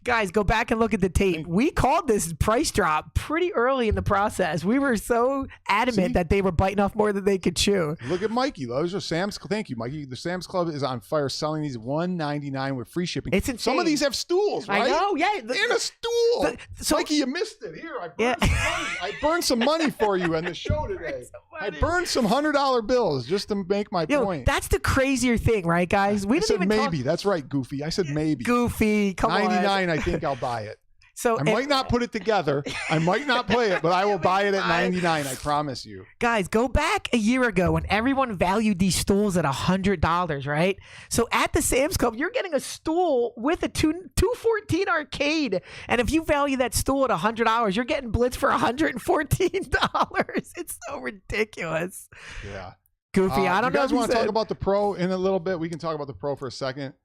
Guys, go back and look at the tape. We called this price drop pretty early in the process. We were so adamant that they were biting off more than they could chew. Look at Mikey. Those are Sam's. Thank you, Mikey. The Sam's Club is on fire, selling these $199 with free shipping. It's insane. Some of these have stools, right? I know, yeah. And a stool. Mikey, you missed it. Here, I burned some money for you on the show today. I burned some $100 bills just to make my point. That's the crazier thing, right, guys? We didn't even maybe. That's right, Goofy. I said maybe. Goofy, come on. 99, I think I'll buy it. So I might not put it together. I might not play it, but I will buy it at 99. I promise you. Guys, go back a year ago when everyone valued these stools at $100, right? So at the Sam's Club, you're getting a stool with a 214 arcade, and if you value that stool at $100, you're getting Blitz for $114. It's so ridiculous. Yeah. Goofy, I don't know. You guys want to talk about the Pro in a little bit? We can talk about the Pro for a second.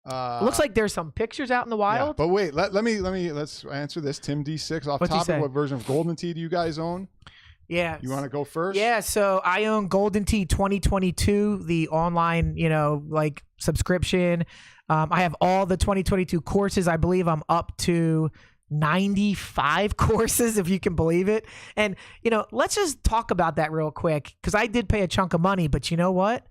Looks like there's some pictures out in the wild. Yeah, but wait, let's answer this. Tim D6 off topic. What version of Golden Tee do you guys own? Yeah. You want to go first? Yeah, so I own Golden Tee 2022, the online, subscription. I have all the 2022 courses. I believe I'm up to 95 courses, if you can believe it. And, let's just talk about that real quick, because I did pay a chunk of money, but you know what?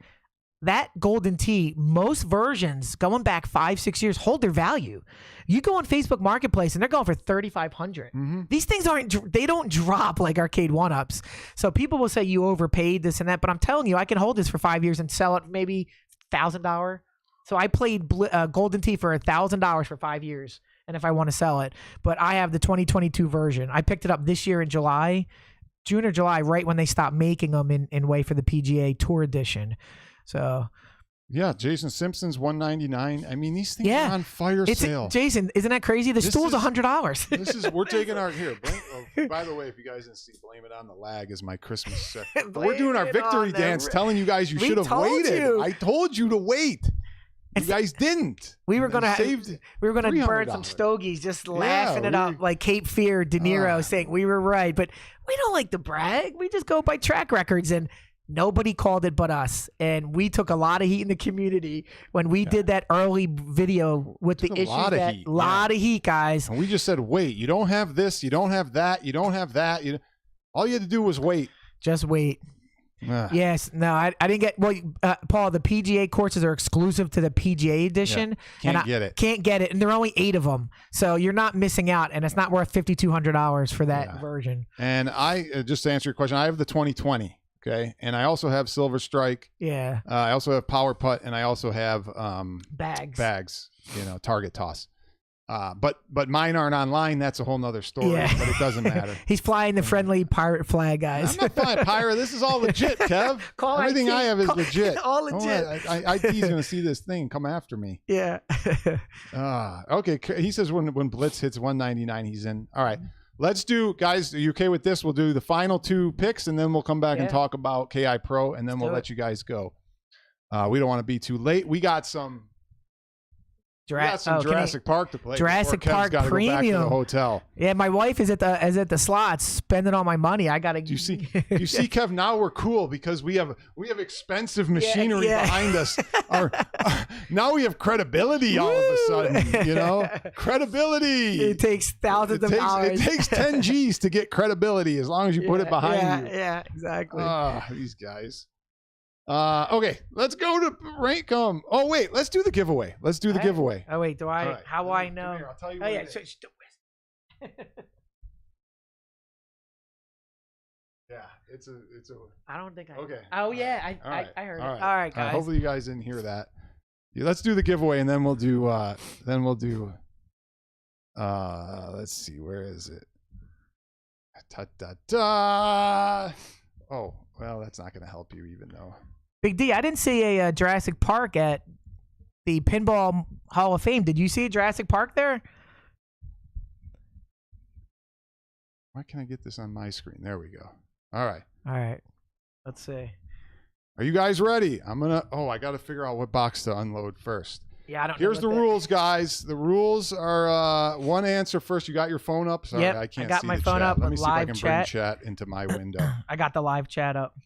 That Golden Tee, most versions going back 5-6 years hold their value. You go on Facebook Marketplace and they're going for $3,500. These things they don't drop like Arcade1Ups. So people will say you overpaid this and that, but I'm telling you, I can hold this for 5 years and sell it maybe $1,000. So I played Golden Tee for $1,000 for 5 years, and if I want to sell it, but I have the 2022 version. I picked it up this year in June or July, right when they stopped making them in way for the PGA Tour Edition. So, yeah, Jason Simpson's $199. I mean, these things are on fire sale. Jason, isn't that crazy? The stool's $100. We're taking our here. By the way, if you guys didn't see, blame it on the lag is my Christmas set. We're doing our victory dance, telling you guys you should have waited. I told you to wait. You guys didn't. We were gonna burn some stogies, just laughing it up like Cape Fear, De Niro saying we were right, but we don't like to brag. We just go by track records, and nobody called it but us, and we took a lot of heat in the community when we did that early video with the issue. A lot of heat, guys. And we just said, wait, you don't have this, you don't have that, you don't have that. All you had to do was wait. Just wait. Yes. No, I didn't get. Well, Paul, the PGA courses are exclusive to the PGA edition. Can't get it. And there are only 8 of them. So you're not missing out. And it's not worth $5,200 for that version. And I, just to answer your question, I have the 2020. Okay, and I also have Silver Strike. Yeah. I also have Power Putt, and I also have bags. You know, target toss. But mine aren't online. That's a whole nother story. Yeah. But it doesn't matter. He's flying the friendly pirate flag, guys. I'm not flying pirate. This is all legit, Kev. Everything I have is legit. All legit. IT's going to see this thing and come after me. Yeah. Okay. He says when Blitz hits 199, he's in. All right. Let's do, guys, are you okay with this? We'll do the final 2 picks, and then we'll come back and talk about KI Pro, and then we'll let you guys go. We don't want to be too late. We got some... Jurassic Park to play. Jurassic Park Premium. Go back to the hotel. Yeah, my wife is at the slots spending all my money. I gotta. Do you see, Kev? Now we're cool because we have expensive machinery behind us. Now we have credibility all of a sudden. You know, credibility. It takes thousands of dollars. It takes 10 G's to get credibility as long as you put it behind you. Yeah, exactly. These guys. Okay, let's go to rank. Oh wait, let's do the giveaway. Giveaway. Oh wait, do I? Right. How will I know? Here, I'll tell you. Oh yeah, yeah, it's a. I don't think I. Okay. Oh yeah, I heard it. All right, guys. Hopefully you guys didn't hear that. Yeah, let's do the giveaway, and then we'll do. Let's see, where is it? Oh, well, that's not going to help you, even though. Big D, I didn't see a Jurassic Park at the Pinball Hall of Fame. Did you see a Jurassic Park there? Why can't I get this on my screen? There we go. All right. Let's see. Are you guys ready? I got to figure out what box to unload first. Yeah, I don't Here's the rules, guys. The rules are 1 answer first. You got your phone up? Sorry, yep, I can't see I got my the phone chat. up. Let me see if I can bring chat. chat into my window. I got the live chat up.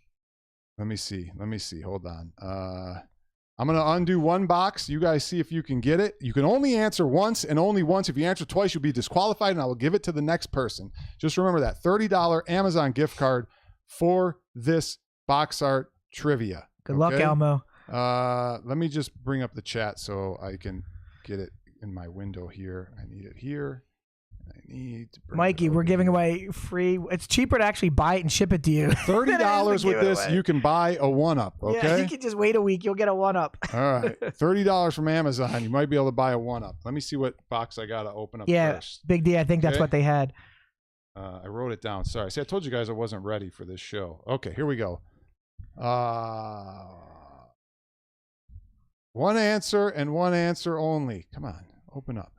Let me see. Hold on. I'm going to undo 1 box. You guys see if you can get it. You can only answer once and only once. If you answer twice, you'll be disqualified, and I will give it to the next person. Just remember that. $30 Amazon gift card for this box art trivia. Good luck, Elmo. Let me just bring up the chat so I can get it in my window here. I need it here. Mikey, we're giving away free. It's cheaper to actually buy it and ship it to you. $30 with this, you can buy a 1-up. Okay. Yeah, you can just wait a week. You'll get a 1-up. All right. $30 from Amazon. You might be able to buy a 1-up. Let me see what box I got to open up first. Big D, I think that's what they had. I wrote it down. Sorry. See, I told you guys I wasn't ready for this show. Okay, here we go. 1 answer and 1 answer only. Come on, open up.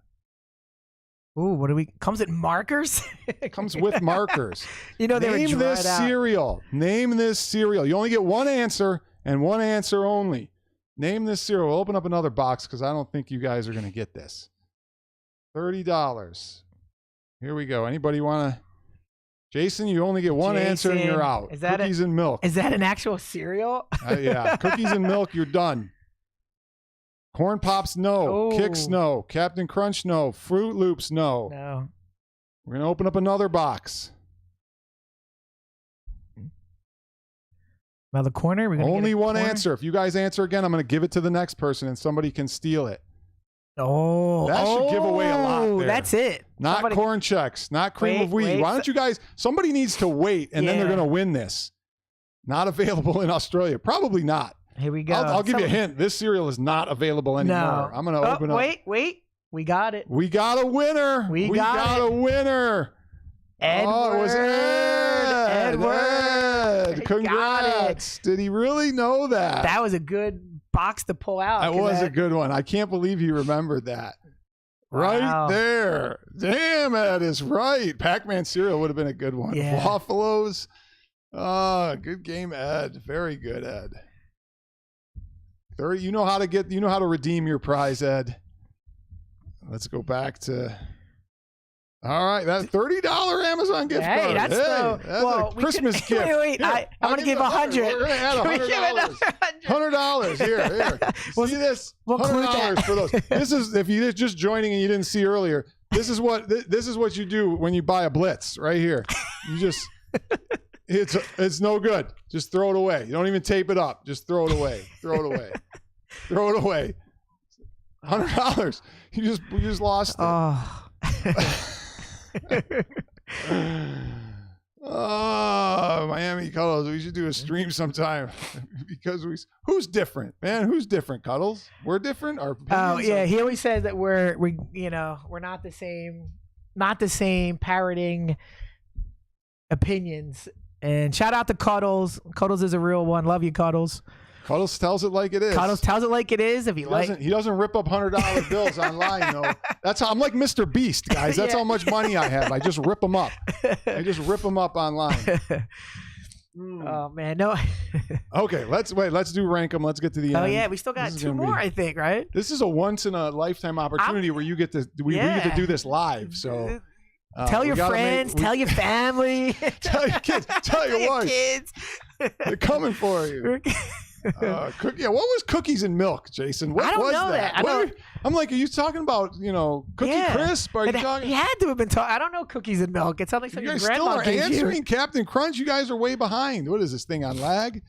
Ooh, what do we? Comes in markers? It comes with markers. You know, name this cereal. Name this cereal. You only get 1 answer and 1 answer only. Name this cereal. We'll open up another box because I don't think you guys are going to get this. $30. Here we go. Anybody want to? Jason, you only get 1 answer and you're out. Is that cookies and milk? Is that an actual cereal? Yeah, cookies and milk. You're done. Corn Pops, no. Oh. Kix, no. Captain Crunch, no. Fruit Loops, no. No. We're going to open up another box. Now the corner? We're gonna only 1 answer. If you guys answer again, I'm going to give it to the next person and somebody can steal it. Oh. That should give away a lot there. That's it. Not corn checks. Not cream of wheat. Why don't you guys... Somebody needs to wait, and then they're going to win this. Not available in Australia. Probably not. Here we go. I'll give you a hint. This cereal is not available anymore. No. I'm going to open up. Wait. We got it. We got a winner. We got a winner. Edward. Oh, it was Edward. Congrats. Did he really know that? That was a good box to pull out. That was a good one. I can't believe he remembered that. Right there. Damn, Ed is right. Pac-Man cereal would have been a good one. Yeah. Waffalo's. Good game, Ed. Very good, Ed. 30. You know how to redeem your prize, Ed. Let's go back to. All right, that $30 Amazon gift card. That's a Christmas gift. Wait. I'm going to give 100. We're going to add $100. $100. Here. See this? $100 for those. This is if you're just joining and you didn't see earlier. This is what you do when you buy a Blitz right here. You just it's no good. Just throw it away. You don't even tape it up. Just throw it away. Throw it away. $100. You just lost it. Oh. Miami Cuddles. We should do a stream sometime because who's different, man? Who's different, Cuddles? We're different. Our he always says that we're not the same parroting opinions. And shout out to Cuddles. Cuddles is a real one. Love you, Cuddles. Cuddles tells it like it is. Cuddles tells it like it is. He doesn't rip up $100 bills online though. That's how I'm like Mr. Beast, guys. That's how much money I have. I just rip them up. Online. Oh man, no. Okay, let's do rank them. Let's get to the end. Oh yeah, we still got 2 more, I think, right? This is a once in a lifetime opportunity where you get to we get to do this live. So tell your friends, tell your family, tell your kids, tell your wife. Kids. They're coming for you. What was cookies and milk, Jason? What I don't was know that. I'm like, are you talking about Cookie Crisp? Are you talking? He had to have been talking. I don't know cookies and milk. It sounds like something you your guys still grandma are gave answering you. Captain Crunch. You guys are way behind. What is this thing on lag?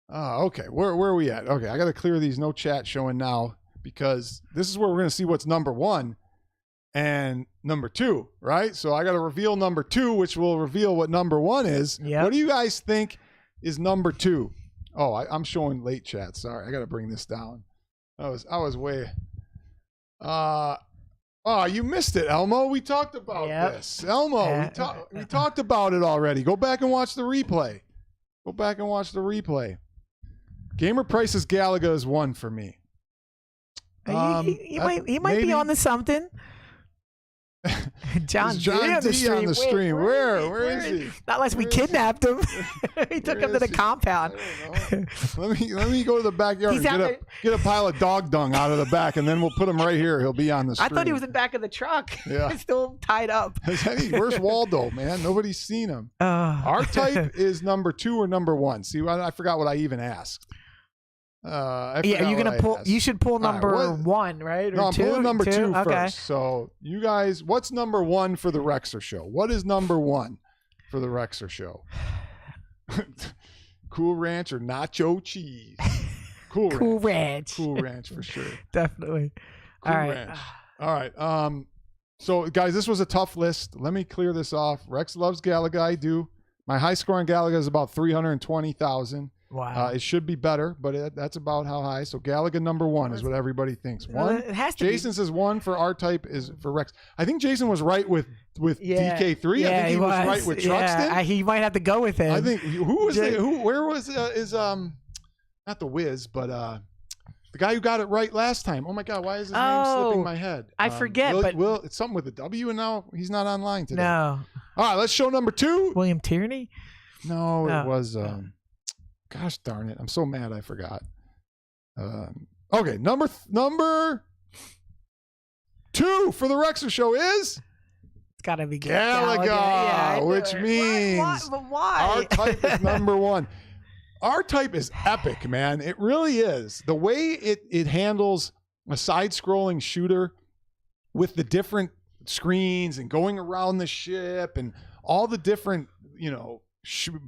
Okay. Where are we at? Okay, I got to clear these no chat showing now because this is where we're gonna see what's number 1 and number 2, right? So I got to reveal number 2, which will reveal what number 1 is. Yep. What do you guys think is number 2? Oh, I'm showing late chat. Sorry, I got to bring this down. I was way. You missed it, Elmo. We talked about this, Elmo. We talked about it already. Go back and watch the replay. Gamer Price's Galaga is 1 for me. He might be on to something. John D on the stream. Where is he? Not unless we kidnapped him. He took him to the compound. Let me go to the backyard and get a pile of dog dung out of the back, and then we'll put him right here. He'll be on the stream. I thought he was in the back of the truck. Yeah. He's still tied up. Where's Waldo, man? Nobody's seen him. R-Type is number 2 or number 1? See, I forgot what I even asked. You're gonna pull. You should pull number 1, right? Or no, I'm 2? pulling number 2 Okay. first. So you guys, what's number 1 for the Rexer Show? What is number 1 for the Rexer Show? Cool Ranch or nacho cheese? Cool Ranch. Cool Ranch for sure. Definitely. Cool Ranch. All right. So guys, this was a tough list. Let me clear this off. Rex loves Galaga. I do. My high score on Galaga is about 320,000. Wow. It should be better, but that's about how high. So Galaga number 1 is what everybody thinks. 1. It has to Jason says 1 for R-Type is for Rex. I think Jason was right with DK3. Yeah, I think he was right with Truxton. He might have to go with him. I think where was not the Wiz, but the guy who got it right last time. Oh my God, why is his name slipping my head? I forget, but it's something with a W, and now he's not online today. No. All right, let's show number 2. William Tierney? No, it was gosh darn it. I'm so mad I forgot. Okay, number 2 for the Rexer Show is it's gotta be Galaga, which means why? R-Type is number 1. R-Type is epic, man. It really is. The way it handles a side-scrolling shooter with the different screens and going around the ship and all the different,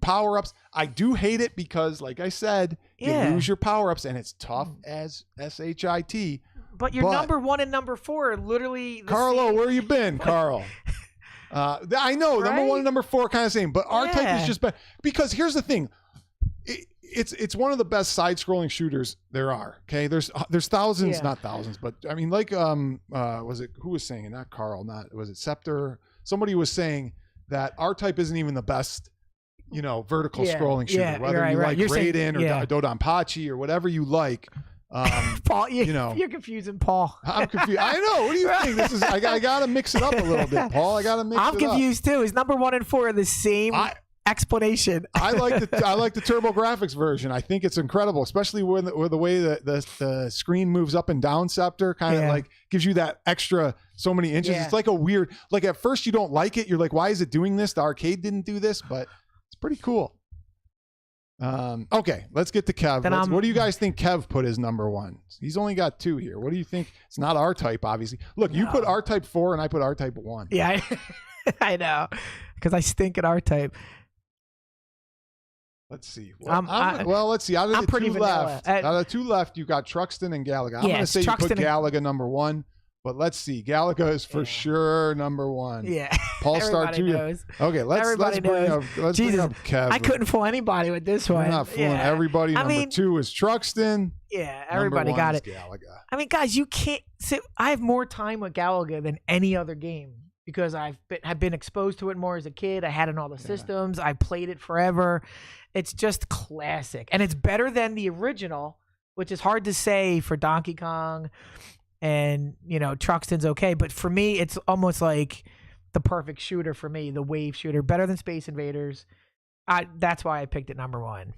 power-ups. I do hate it because, like I said, you lose your power-ups and it's tough as shit. But your number 1 and number 4 are literally the Carlo, same. where you been, Carl? I know, right? Number 1 and number 4 kind of same, but R-Type is just better. Because here's the thing. It's one of the best side-scrolling shooters there are. Okay, there's thousands, not thousands, but I mean, like was it who was saying it? Not Carl, was it Scepter? Somebody was saying that R-Type isn't even the best, vertical scrolling shooter. Whether you like Raiden or Dodonpachi or whatever you like. Paul, you're confusing Paul. I'm confused. I know. What do you think? This is I gotta mix it up a little bit, Paul. I gotta mix it up. I'm confused too. Is number 1 and 4 the same explanation? I like the Turbo Graphics version. I think it's incredible, especially with the way that the screen moves up and down. Scepter kind of like gives you that extra so many inches. It's like a weird, like at first you don't like it. You're like, why is it doing this? The arcade didn't do this, but it's pretty cool. Okay, let's get to Kev. What do you guys think Kev put as number 1? He's only got 2 here. What do you think? It's not R-Type, obviously. Look, you put R-Type 4 and I put R-Type 1. Yeah, I know, because I stink at R-Type. Let's see. Let's see. Out of the 2 left, you got Truxton and Galaga. I'm going to say you put Galaga number 1, but let's see. Galaga is for sure number 1. Yeah. Paul Star Everybody 2. knows. Okay, let's bring up Kev. I couldn't fool anybody with this one. We're not fooling everybody. Number 2 is Truxton. Yeah, everybody Number 1 got is it. Galaga. I mean, guys, you can't. I have more time with Galaga than any other game because I've been exposed to it more as a kid. I had it on all the systems. I played it forever. It's just classic, and it's better than the original, which is hard to say for Donkey Kong. And, Truxton's okay. But for me, it's almost like the perfect shooter for me, the wave shooter. Better than Space Invaders. That's why I picked it number 1.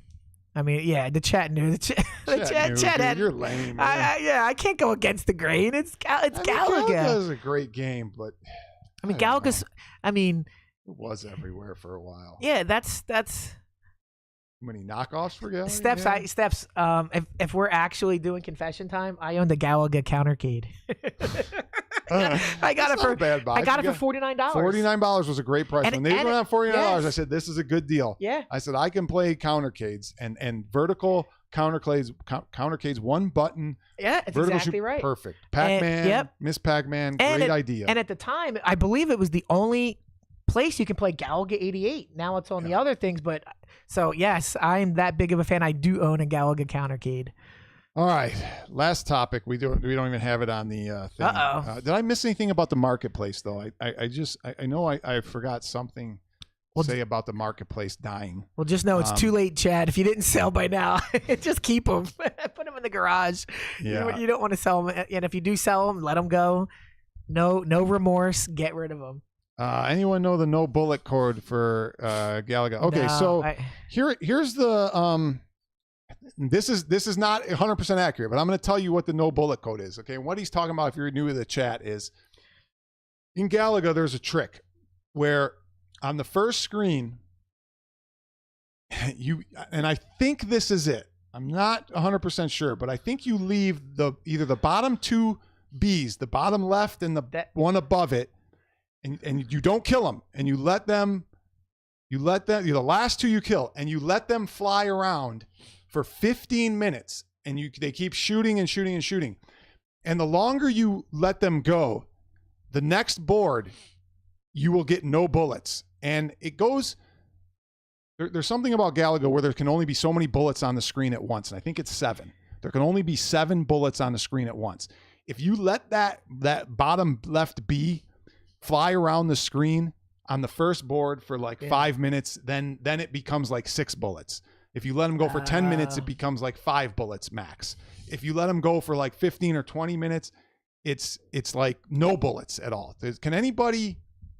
I mean, the chat knew. The chat had, you're lame. I can't go against the grain. It's Galaga. Galaga is a great game, but... I mean, Galaga's... it was everywhere for a while. Yeah, that's... Many knockoffs for Galaga? Steps. If we're actually doing confession time, I owned a Galaga Countercade. I got it for $49. $49 was a great price. When they went on $49, I said, "This is a good deal." Yeah. I said, "I can play Countercades and vertical Countercades, one button." Yeah, it's exactly right. Perfect. Pac-Man, Miss Pac-Man, great idea. And at the time, I believe it was the only place you can play Galaga 88. Now it's on the other things, but so yes, I'm that big of a fan. I do own a Galaga Countercade. All right, last topic. We don't even have it on the thing. Did I miss anything about the marketplace though? I know I forgot something to say about the marketplace dying. Well, just know it's too late, Chad. If you didn't sell by now, just keep them. Put them in the garage. Yeah. You don't want to sell them, and if you do sell them, let them go. No remorse. Get rid of them. Anyone know the no bullet code for Galaga? Okay, here's the this is not 100% accurate, but I'm going to tell you what the no bullet code is. Okay, and what he's talking about, if you're new to the chat, is in Galaga there's a trick where on the first screen and I think this is it. I'm not 100% sure, but I think you leave either the bottom 2 Bs, the bottom left and the one above it. And you don't kill them, and you let them, you're the last 2 you kill, and you let them fly around for 15 minutes, and they keep shooting and shooting and shooting. And the longer you let them go, the next board, you will get no bullets. And it goes, there's something about Galaga where there can only be so many bullets on the screen at once, and I think it's 7. There can only be 7 bullets on the screen at once. If you let that bottom left B fly around the screen on the first board for like 5 minutes, then it becomes like 6 bullets. If you let them go for 10 minutes, it becomes like 5 bullets max. If you let them go for like 15 or 20 minutes, it's like no bullets at all. Can anybody...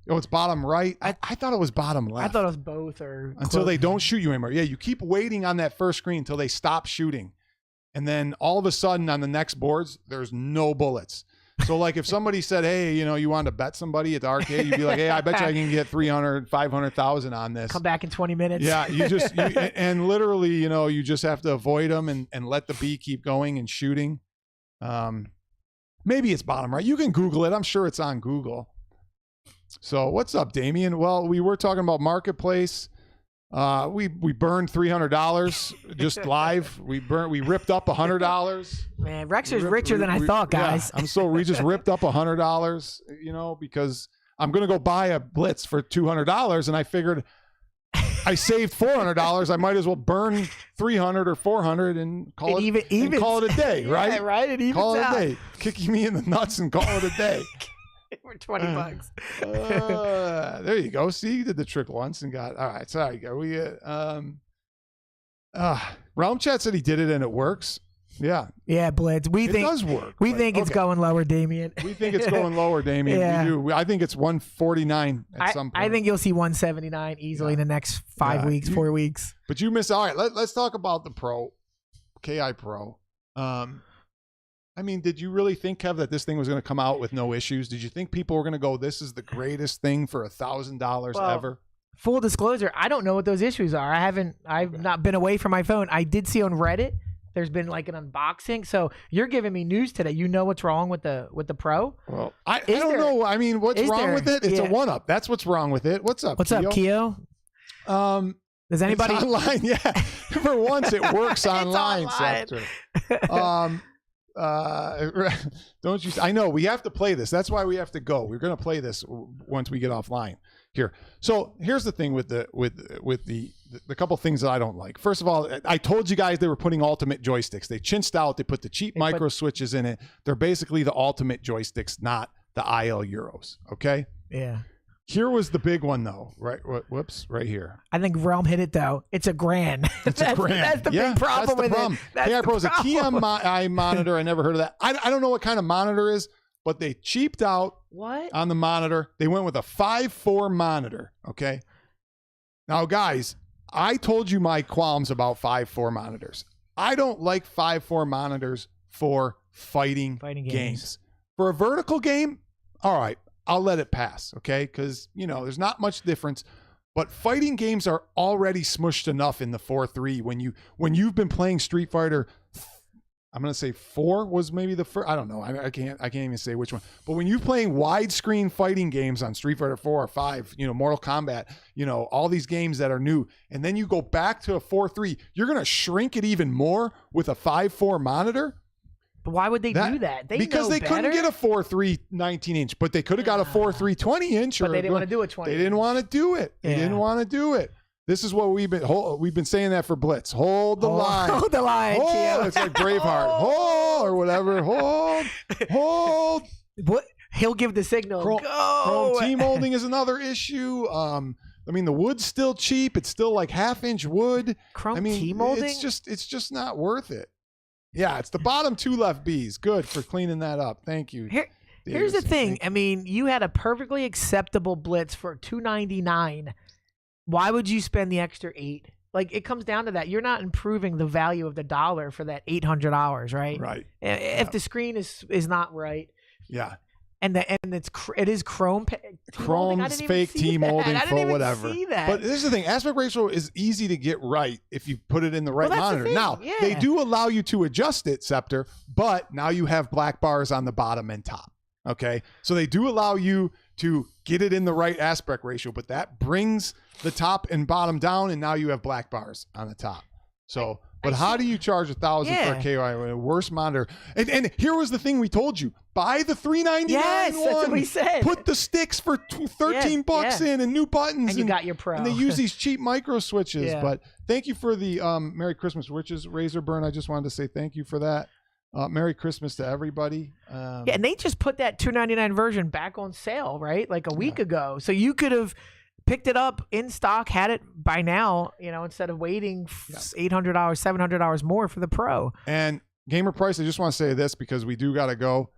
Oh, it's bottom right? I thought it was bottom left. I thought it was both until they don't shoot you anymore. Yeah, you keep waiting on that first screen until they stop shooting. And then all of a sudden on the next boards, there's no bullets. So like if somebody said, hey, you want to bet somebody at the arcade, you'd be like, hey, I bet you I can get 300, 500,000 on this. Come back in 20 minutes. Yeah, and literally, you just have to avoid them and let the bee keep going and shooting. Maybe it's bottom right. You can Google it. I'm sure it's on Google. So what's up, Damien? Well, we were talking about Marketplace. We burned $300 just live. We ripped up $100. Man, Rexer's richer than I thought, guys. Yeah, we just ripped up $100, because I'm going to go buy a Blitz for $200, and I figured I saved $400. I might as well burn $300 or $400 and call it a day, right? Yeah, right. It evens call it out. a day. Kick me in the nuts and call it a day. We're $20. There you go. See, you did the trick once and got. All right, sorry, go. We Realm Chat said he did it and it works. Yeah. Yeah, Blitz. It does work. We think it's going lower, Damien. We think it's going lower, Damien. Yeah. We do. I think it's 149 at some point. I think you'll see 179 easily in the next 4 weeks. But you missed. All right, let's talk about the Pro, KI Pro. I mean, did you really think, Kev, that this thing was going to come out with no issues? Did you think people were going to go, this is the greatest thing for $1,000 ever? Full disclosure, I don't know what those issues are. I've not been away from my phone. I did see on Reddit there's been like an unboxing. So you're giving me news today. You know what's wrong with the Pro? Well, I don't know. I mean, what's wrong with it? It's a 1-up. That's what's wrong with it. What's up, Keo? Does anybody it's online? Yeah. For once it works online, Scepter. don't you? I know we have to play this. That's why we have to go. We're going to play this once we get offline here. So here's the thing with the couple things that I don't like. First of all, I told you guys they were putting ultimate joysticks. They chinched out. They put the cheap micro switches in it. They're basically the ultimate joysticks, not the IL Euros. Okay. Yeah. Here was the big one though, right? Whoops, right here. I think Realm hit it though. It's a grand. It's a grand. That's the big problem with it. AI Pro is a TMI monitor. I never heard of that. I don't know what kind of monitor it is, but they cheaped out on the monitor. They went with a 5.4 monitor. Okay. Now, guys, I told you my qualms about 5.4 monitors. I don't like 5.4 monitors for fighting games. For a vertical game, all right, I'll let it pass, okay? Because, you know, there's not much difference. But fighting games are already smushed enough in the 4.3 when you've been playing Street Fighter. I'm gonna say 4 was maybe the first. I don't know. I can't even say which one. But when you're playing widescreen fighting games on Street Fighter 4 or 5, you know, Mortal Kombat, you know, all these games that are new, and then you go back to a 4.3, you're gonna shrink it even more with a 5.4 monitor. But why would they do that? Because they couldn't get a 4.3 19-inch, but they could have got a 4.3 20-inch. But they didn't want to do a 20. They didn't want to do it. They didn't want to do it. This is what we've been saying that for Blitz. Hold the line. Hold the line. Hold. It's like Braveheart. Hold or whatever. Hold. What? He'll give the signal. Go. Chrome T-molding is another issue. I mean, the wood's still cheap. It's still like 1/2-inch wood. Chrome T-molding? It's just not worth it. Yeah, it's the bottom 2 left Bs. Good for cleaning that up. Thank you. Here's the thing. I mean, you had a perfectly acceptable Blitz for $299. Why would you spend the extra $8? Like, it comes down to that. You're not improving the value of the dollar for that $800, right? Right. If the screen is not right. Yeah. And it is Chrome's fake T-molding for whatever. See that. But this is the thing. Aspect ratio is easy to get right if you put it in the right monitor. Now, they do allow you to adjust it, Scepter, but now you have black bars on the bottom and top. Okay? So they do allow you to get it in the right aspect ratio, but that brings the top and bottom down, and now you have black bars on the top. So, but how do you charge $1,000 for a KY with a worse monitor? And here was the thing we told you: buy the $399 Yes, that's what we said. Put the sticks for $13 in and new buttons, and you got your Pro. And they use these cheap micro switches. But thank you for the Merry Christmas Witches Razor Burn. I just wanted to say thank you for that. Merry Christmas to everybody. And they just put that $299 version back on sale, right? Like a week ago. So you could have picked it up in stock, had it by now, you know, instead of waiting $800, $700 more for the Pro. And Gamer Price, I just want to say this because we do got to go.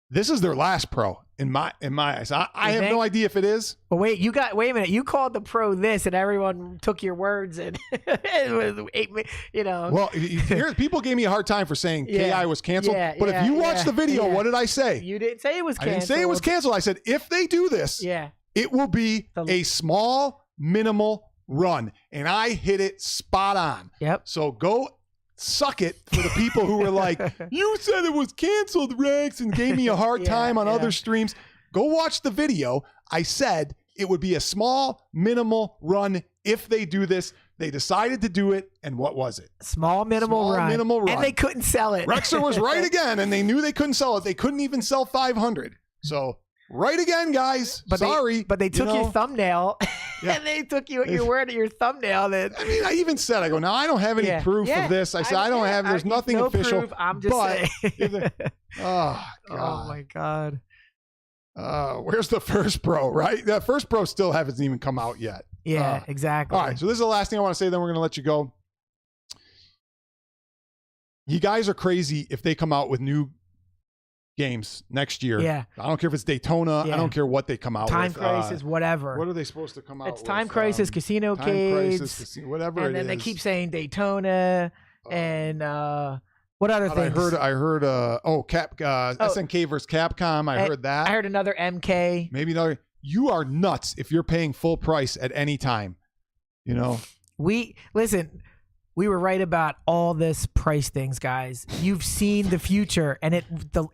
This is their last Pro in my eyes. I have no idea if it is. But wait a minute. You called the Pro this, and everyone took your words, and it was you know. Well, people gave me a hard time for saying KI was canceled. But if you watch the video, what did I say? You didn't say it was canceled. I didn't say it was canceled. I said if they do this, it will be a small, minimal run, and I hit it spot on. Yep. So go. Suck it for the people who were like, you said it was canceled, Rex, and gave me a hard time on other streams. Go watch the video. I said it would be a small, minimal run if they do this. They decided to do it, and what was it? Small, minimal run. And they couldn't sell it. Rexer was right again, and they knew they couldn't sell it. They couldn't even sell 500. So, right again, guys. Sorry. But they took your thumbnail. And they took your word at your thumbnail. That I mean, I even said, I go, now I don't have any proof of this. I said, I don't have, there's nothing official. Proof, I'm just saying. Oh, God. Oh, my God. Where's the first Pro, right? The first Pro still hasn't even come out yet. Yeah, exactly. All right, so this is the last thing I want to say, then we're going to let you go. You guys are crazy if they come out with new games next year. Yeah. I don't care if it's Daytona. I don't care what they come out with. Time Crisis, whatever. What are they supposed to come out with? It's Time Crisis, Casino Cades. Whatever it is. And then they keep saying Daytona and what other things? I heard SNK versus Capcom. I heard that. I heard another MK. Maybe another. You are nuts if you're paying full price at any time. You know? Listen, we were right about all this price things, guys. You've seen the future, and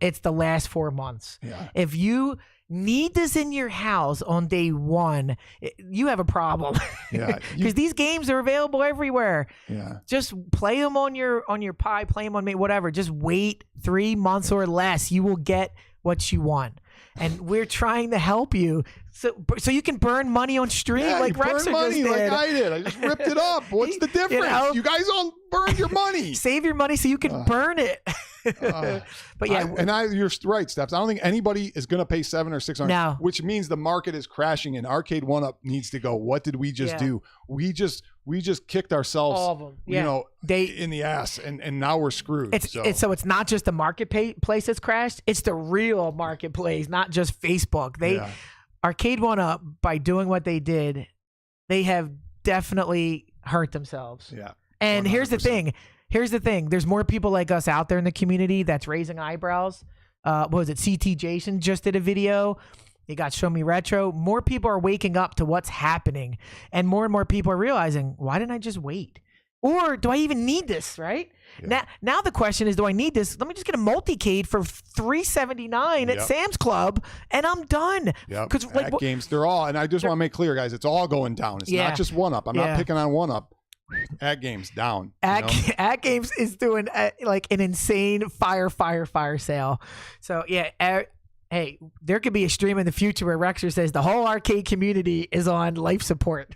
it's the last 4 months. Yeah. If you need this in your house on day one, you have a problem. Yeah. Because these games are available everywhere. Yeah. Just play them on your Pi, play them on me, whatever. Just wait 3 months or less. You will get what you want. And we're trying to help you so you can burn money on stream like Rexer burn money just did. like I did. I just ripped it up. What's the difference? You guys all burned your money. Save your money so you can burn it. But yeah, you're right, Steps. I don't think anybody is going to pay $700 or $600. No. Which means the market is crashing, and Arcade1Up needs to go. What did we just do? We just kicked ourselves, all of them. Yeah. In the ass, and now we're screwed. So it's not just the marketplace that's crashed; it's the real marketplace, not just Facebook. Arcade1Up, by doing what they did, they have definitely hurt themselves. Yeah. And 100%. Here's the thing. There's more people like us out there in the community that's raising eyebrows. What was it? CT Jason just did a video. He got Show Me Retro. More people are waking up to what's happening. And more people are realizing, why didn't I just wait? Or do I even need this, right? Yeah. Now the question is, do I need this? Let me just get a Multi-Cade for $379 at Sam's Club, and I'm done. Yeah, like games, they're all, and I just want to make clear, guys, it's all going down. It's not just 1UP. I'm not picking on 1UP. At Games down. At Games is doing like an insane fire sale. So yeah, hey, there could be a stream in the future where Rexer says the whole arcade community is on life support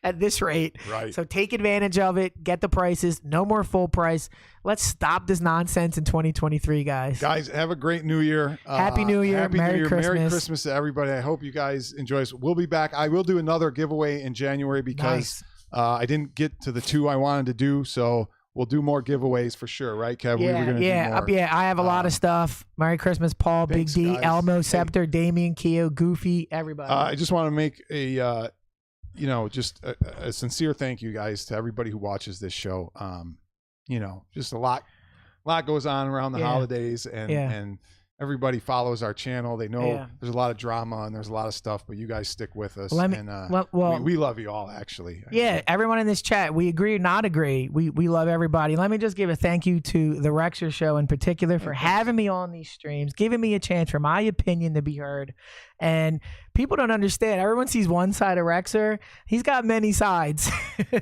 at this rate. Right. So take advantage of it. Get the prices. No more full price. Let's stop this nonsense in 2023, guys. Guys, have a great New Year. Happy New Year. Merry Christmas. Merry Christmas to everybody. I hope you guys enjoy this. We'll be back. I will do another giveaway in January because I didn't get to the 2 I wanted to do, so we'll do more giveaways for sure, right, Kev? Yeah, we were gonna do more. I have a lot of stuff. Merry Christmas, Paul, thanks, Big D, guys. Elmo, Scepter, Damien, Keo, Goofy, everybody. I just want to make a, just a sincere thank you, guys, to everybody who watches this show. Just a lot goes on around the holidays, and everybody follows our channel. They know there's a lot of drama and there's a lot of stuff, but you guys stick with us. We love you all, actually. Everyone in this chat, we agree or not agree. We love everybody. Let me just give a thank you to the Rexer Show in particular for having me on these streams, giving me a chance for my opinion to be heard. And people don't understand. Everyone sees one side of Rexer. He's got many sides,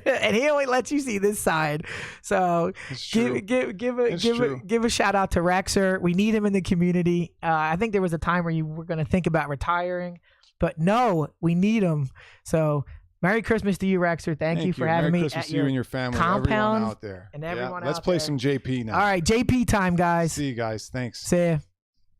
and he only lets you see this side. So give a shout out to Rexer. We need him in the community. I think there was a time where you were going to think about retiring, but no, we need him. So Merry Christmas to you, Rexer. Thank you for having Merry me. Christmas to you and your family, everyone out there. And everyone Let's play some JP now. All right, JP time, guys. See you guys. Thanks. See ya.